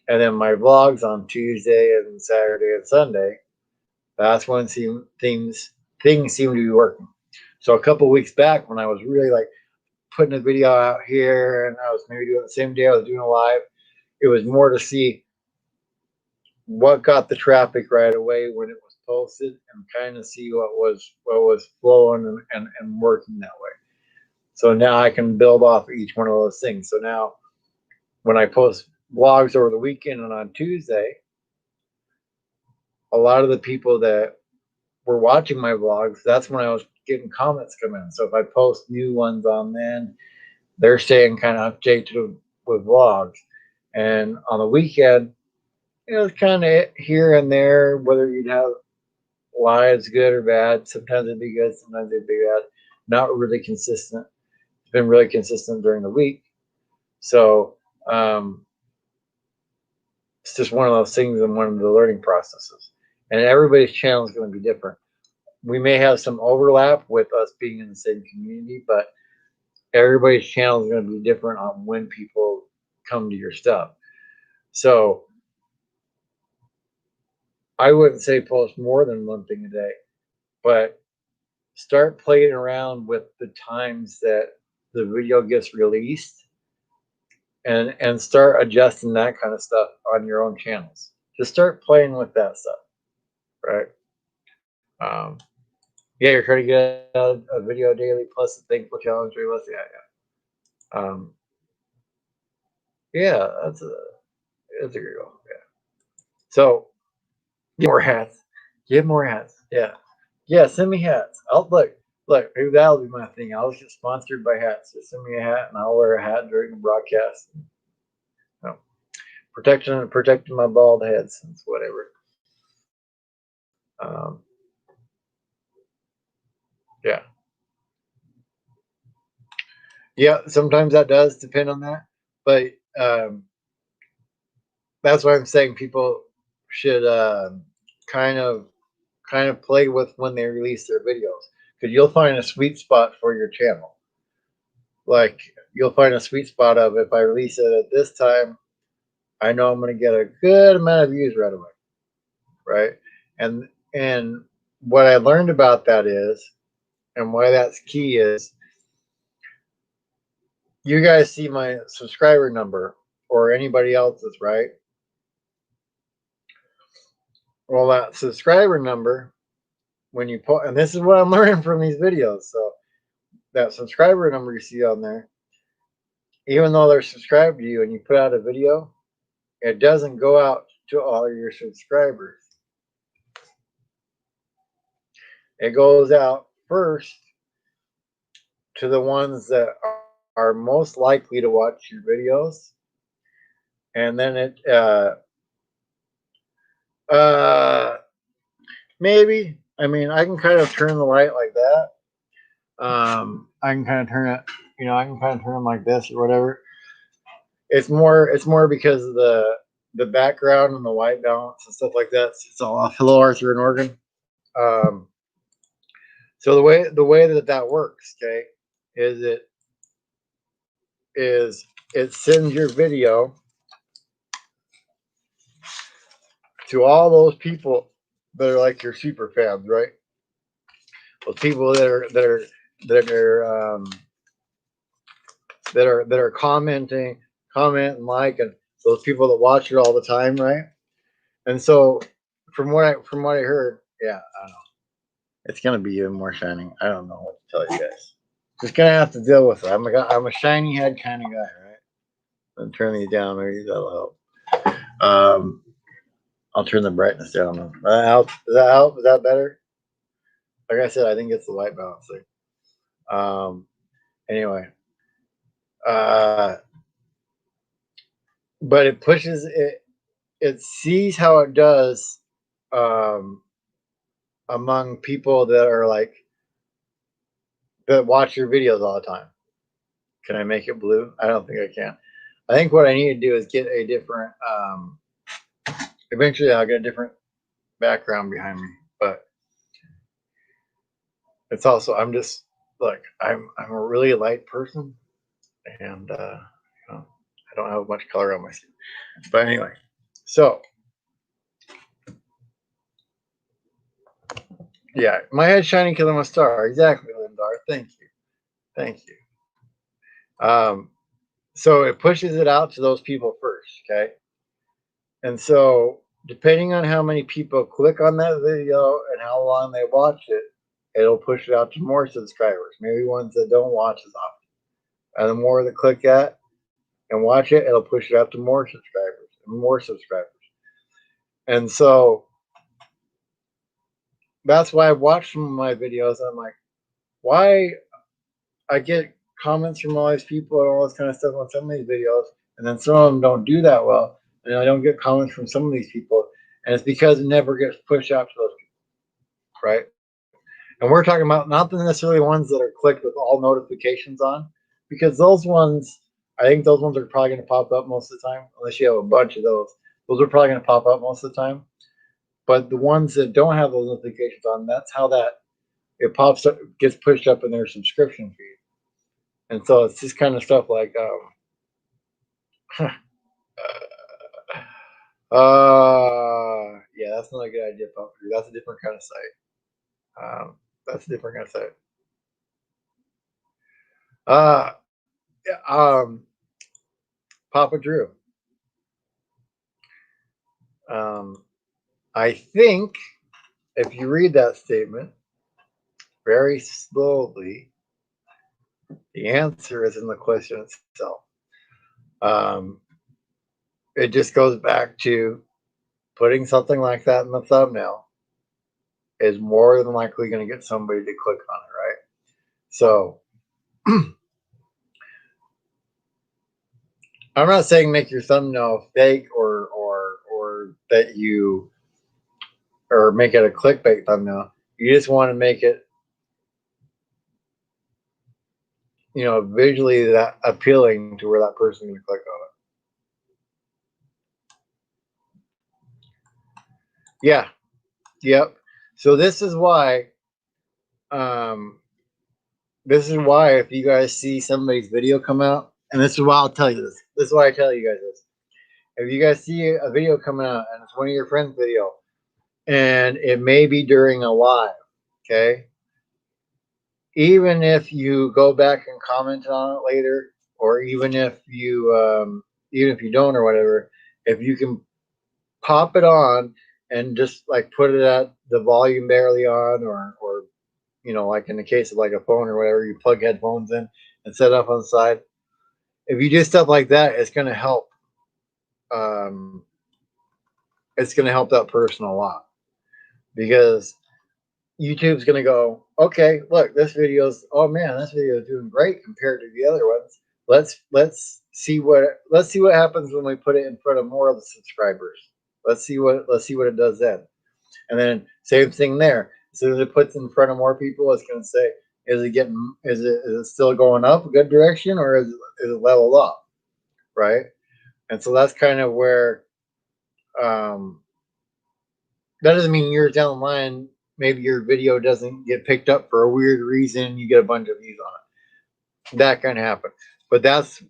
And then my vlogs on Tuesday and Saturday and Sunday, that's when things seem to be working. So a couple weeks back, when I was really like putting a video out here, and I was maybe doing the same day I was doing a live, it was more to see what got the traffic right away when it was posted, and kind of see what was flowing and working that way. So now I can build off each one of those things. So now when I post vlogs over the weekend and on Tuesday, a lot of the people that were watching my vlogs, that's when I was getting comments come in. So if I post new ones on then, they're staying kind of updated with vlogs. And on the weekend, it was kind of here and there, whether you'd have lives good or bad. Sometimes it'd be good, sometimes it'd be bad. Not really consistent. It's been really consistent during the week. So it's just one of those things and one of the learning processes. And everybody's channel is going to be different. We may have some overlap with us being in the same community, but everybody's channel is going to be different on when people come to your stuff. So I wouldn't say post more than one thing a day, but start playing around with the times that the video gets released, and start adjusting that kind of stuff on your own channels. Just start playing with that stuff, right? Yeah, you're trying to get a video daily plus the Thankful Challenge. Yeah, that's a good goal. Yeah. So get more hats. Get more hats. Yeah. Send me hats. I'll look. Maybe that'll be my thing. I'll get sponsored by hats. Just send me a hat, and I'll wear a hat during the broadcast. You know, protecting my bald head since whatever. Yeah. Yeah. Sometimes that does depend on that, but that's why I'm saying people should kind of play with when they release their videos, because you'll find a sweet spot for your channel. like you'll find a sweet spot of if I release it at this time, I know I'm going to get a good amount of views right away, right? And what I learned about that is, and why that's key is, you guys see my subscriber number or anybody else's, right? Well, that subscriber number, when you put, and this is what I'm learning from these videos, so that subscriber number you see on there, even though they're subscribed to you and you put out a video, it doesn't go out to all your subscribers. It goes out first to the ones that are most likely to watch your videos, and then it maybe, I mean, I can kind of turn the light like that. I can kind of turn it, I can kind of turn them like this or whatever. It's more because of the background and the white balance and stuff like that. It's all off. Hello, Arthur and Oregon. So the way that works, okay, is it sends your video to all those people that are like your super fans, right? Those people that are commenting, comment and like, and those people that watch it all the time, right? And so from what I heard, yeah, I don't know. It's gonna be even more shining. I don't know what to tell you guys. Just gonna have to deal with it. I'm a shiny head kind of guy, right? And turn these down, maybe that'll help. I'll turn the brightness down. Does that help? Does that help? Is that better? Like I said, I think it's the white balance thing. Anyway, but it pushes it. It sees how it does among people that are like that watch your videos all the time. Can I make it blue? I don't think I can. I think what I need to do is get a different. Eventually, I'll get a different background behind me, but it's also I'm just like I'm a really light person, and I don't have much color on my skin. But anyway, so yeah, my head's shining because I'm a star. Exactly, Lindar. Thank you, thank you. So it pushes it out to those people first, okay? And so depending on how many people click on that video and how long they watch it, it'll push it out to more subscribers. Maybe ones that don't watch as often. And the more that click that and watch it, it'll push it out to more subscribers and more subscribers. And so that's why I watched some of my videos. And I'm like, why I get comments from all these people and all this kind of stuff on some of these videos, and then some of them don't do that well, and I don't get comments from some of these people, and it's because it never gets pushed out to those people, right? And we're talking about not necessarily ones that are clicked with all notifications on, because those ones, I think those ones are probably going to pop up most of the time, unless you have a bunch of those. Those are probably going to pop up most of the time. But the ones that don't have those notifications on, that's how that it pops up, gets pushed up in their subscription feed. And so it's just kind of stuff like, yeah, that's not a good idea, Papa Drew. That's a different kind of site. That's a different kind of site. Papa Drew. I think if you read that statement very slowly, the answer is in the question itself. It just goes back to putting something like that in the thumbnail is more than likely going to get somebody to click on it, right? So I'm not saying make your thumbnail fake or that you or make it a clickbait thumbnail. You just want to make it, visually that appealing to where that person's going to click on it. Yeah. Yep. So this is why this is why if you guys see somebody's video come out, and this is why I'll tell you this. This is why I tell you guys this. If you guys see a video coming out and it's one of your friends' video, and it may be during a live, okay? Even if you go back and comment on it later, or even if you don't or whatever, if you can pop it on and just like put it at the volume barely on, or like in the case of like a phone or whatever, you plug headphones in and set it up on the side. If you do stuff like that, it's going to help. It's going to help that person a lot, because YouTube's going to go, okay, look, this video's, oh man, this video is doing great compared to the other ones. Let's see what happens when we put it in front of more of the subscribers. Let's see what it does then. And then same thing there. As soon as it puts in front of more people, it's going to say, is it still going up a good direction, or is it leveled off, right? And so that's kind of where that doesn't mean years down the line, maybe your video doesn't get picked up for a weird reason, you get a bunch of views on it. That can happen. But that's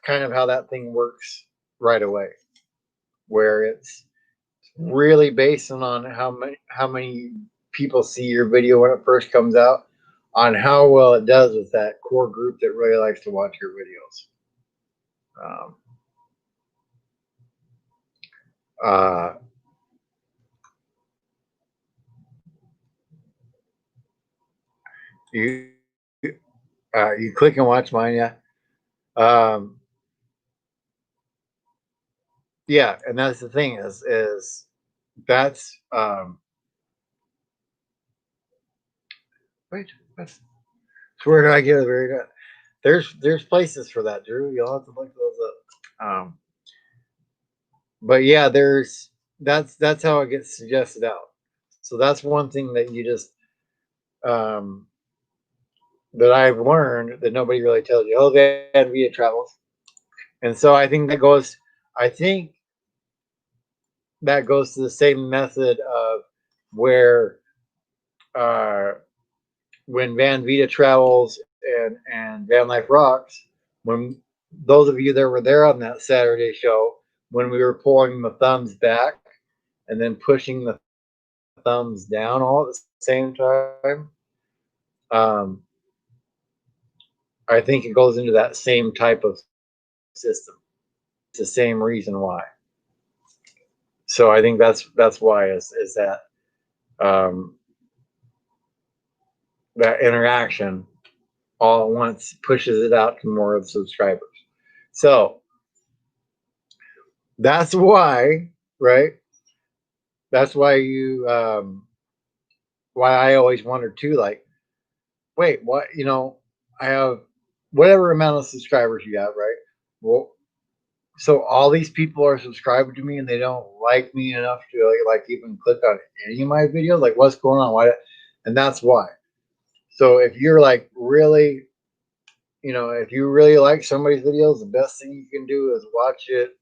kind of how that thing works right away, where it's really based on how many people see your video when it first comes out, on how well it does with that core group that really likes to watch your videos. You click and watch mine, yeah. Yeah, and that's the thing is that's wait, where did I get it? Very good. There's places for that, Drew. You'll have to look those up. But yeah, that's how it gets suggested out. So that's one thing that you just that I've learned that nobody really tells you. Oh, they had via travels, and so I think that goes to the same method of where when Van Vita Travels and Van Life Rocks, when those of you that were there on that Saturday show, when we were pulling the thumbs back and then pushing the thumbs down all at the same time, I think it goes into that same type of system. It's the same reason why. So I think that's why is that that interaction all at once pushes it out to more of the subscribers. So that's why, right? That's why why I always wondered too, like, wait, what? I have whatever amount of subscribers you have, right? Well, so all these people are subscribing to me and they don't like me enough to like even click on any of my videos. Like, what's going on? Why? And that's why. So if you're like really, if you really like somebody's videos, the best thing you can do is watch it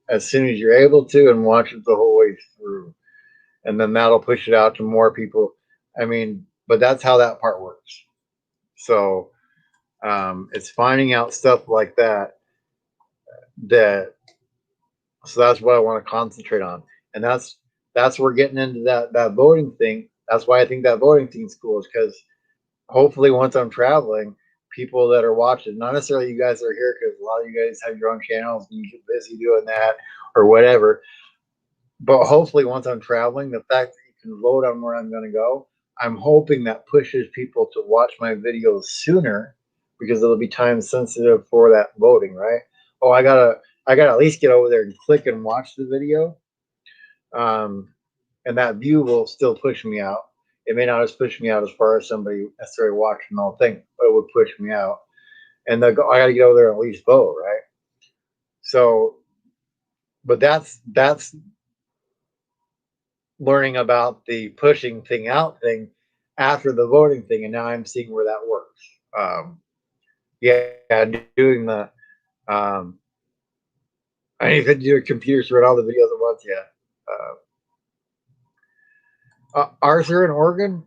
as soon as you're able to, and watch it the whole way through, and then that'll push it out to more people. I mean, but that's how that part works. So it's finding out stuff like that. So that's what I want to concentrate on, and that's we're getting into that voting thing. That's why I think that voting thing's cool, is because hopefully once I'm traveling, people that are watching, not necessarily you guys are here, because a lot of you guys have your own channels and you get busy doing that or whatever. But hopefully once I'm traveling, the fact that you can vote on where I'm going to go, I'm hoping that pushes people to watch my videos sooner, because it'll be time sensitive for that voting, right? Oh, I gotta at least get over there and click and watch the video. And that view will still push me out. It may not just push me out as far as somebody necessarily watching the whole thing, but it would push me out. And I got to get over there and at least vote, right? So, but that's learning about the pushing thing out thing after the voting thing, and now I'm seeing where that works. Doing the I need to do a computer to run all the videos at once. Yeah. Arthur in Oregon.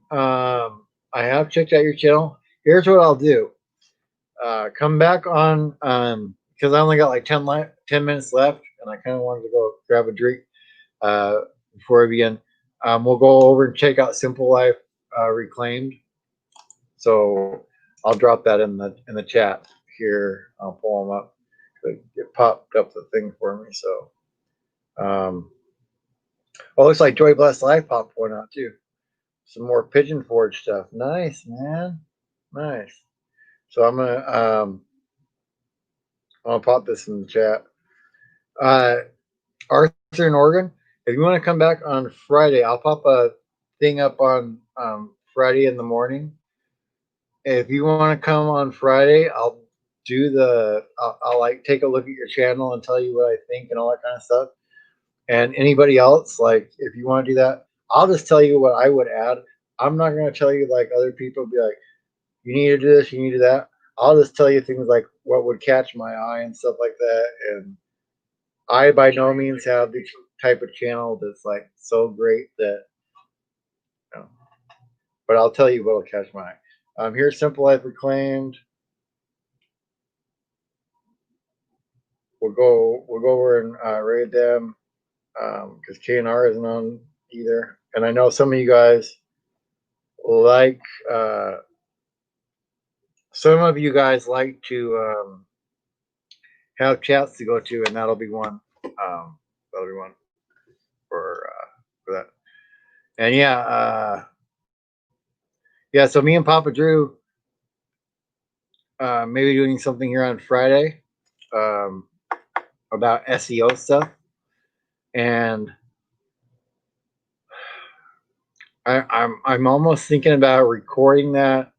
I have checked out your channel. Here's what I'll do. Come back on because I only got like 10 minutes left, and I kind of wanted to go grab a drink before I begin. We'll go over and check out Simple Life Reclaimed. So I'll drop that in the chat here. I'll pull them up. It popped up the thing for me. So, oh, looks like Joy Blessed Life popped one out too. Some more Pigeon Forge stuff. Nice, man. Nice. So I'm gonna pop this in the chat. Arthur in Oregon, if you want to come back on Friday, I'll pop a thing up on Friday in the morning. If you want to come on Friday, I'll like take a look at your channel and tell you what I think and all that kind of stuff. And anybody else, like if you want to do that, I'll just tell you what I would add. I'm not going to tell you like other people be like, you need to do this, you need to do that. I'll just tell you things like what would catch my eye and stuff like that. And I by no means have the type of channel that's like so great that, you know, but I'll tell you what'll catch my eye. Here's Simple Life Reclaimed. We'll go over and raid them because KNR isn't on either. And I know some of you guys like to have chats to go to, and that'll be one. That'll be one for that. And yeah. So me and Papa Drew maybe doing something here on Friday about SEO stuff, and I'm almost thinking about recording that,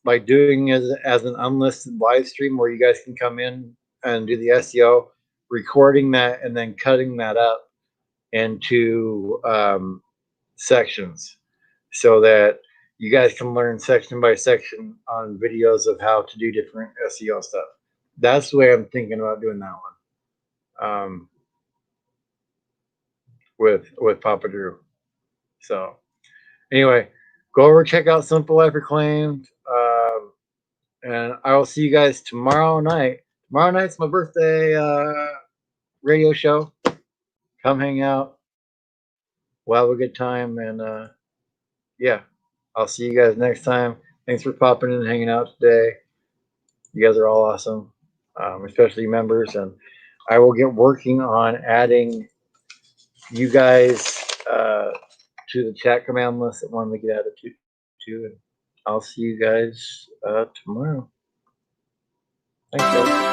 like doing as an unlisted live stream where you guys can come in and do the SEO, recording that and then cutting that up into sections so that you guys can learn section by section on videos of how to do different SEO stuff. That's the way I'm thinking about doing that one with Papa Drew. So anyway, go over, check out Simple Life Reclaimed, and I will see you guys tomorrow night. Tomorrow night's my birthday radio show. Come hang out. We'll have a good time, and yeah, I'll see you guys next time. Thanks for popping in and hanging out today. You guys are all awesome, especially members, and I will get working on adding you guys to the chat command list that want to get added to, and I'll see you guys tomorrow. Thanks, guys.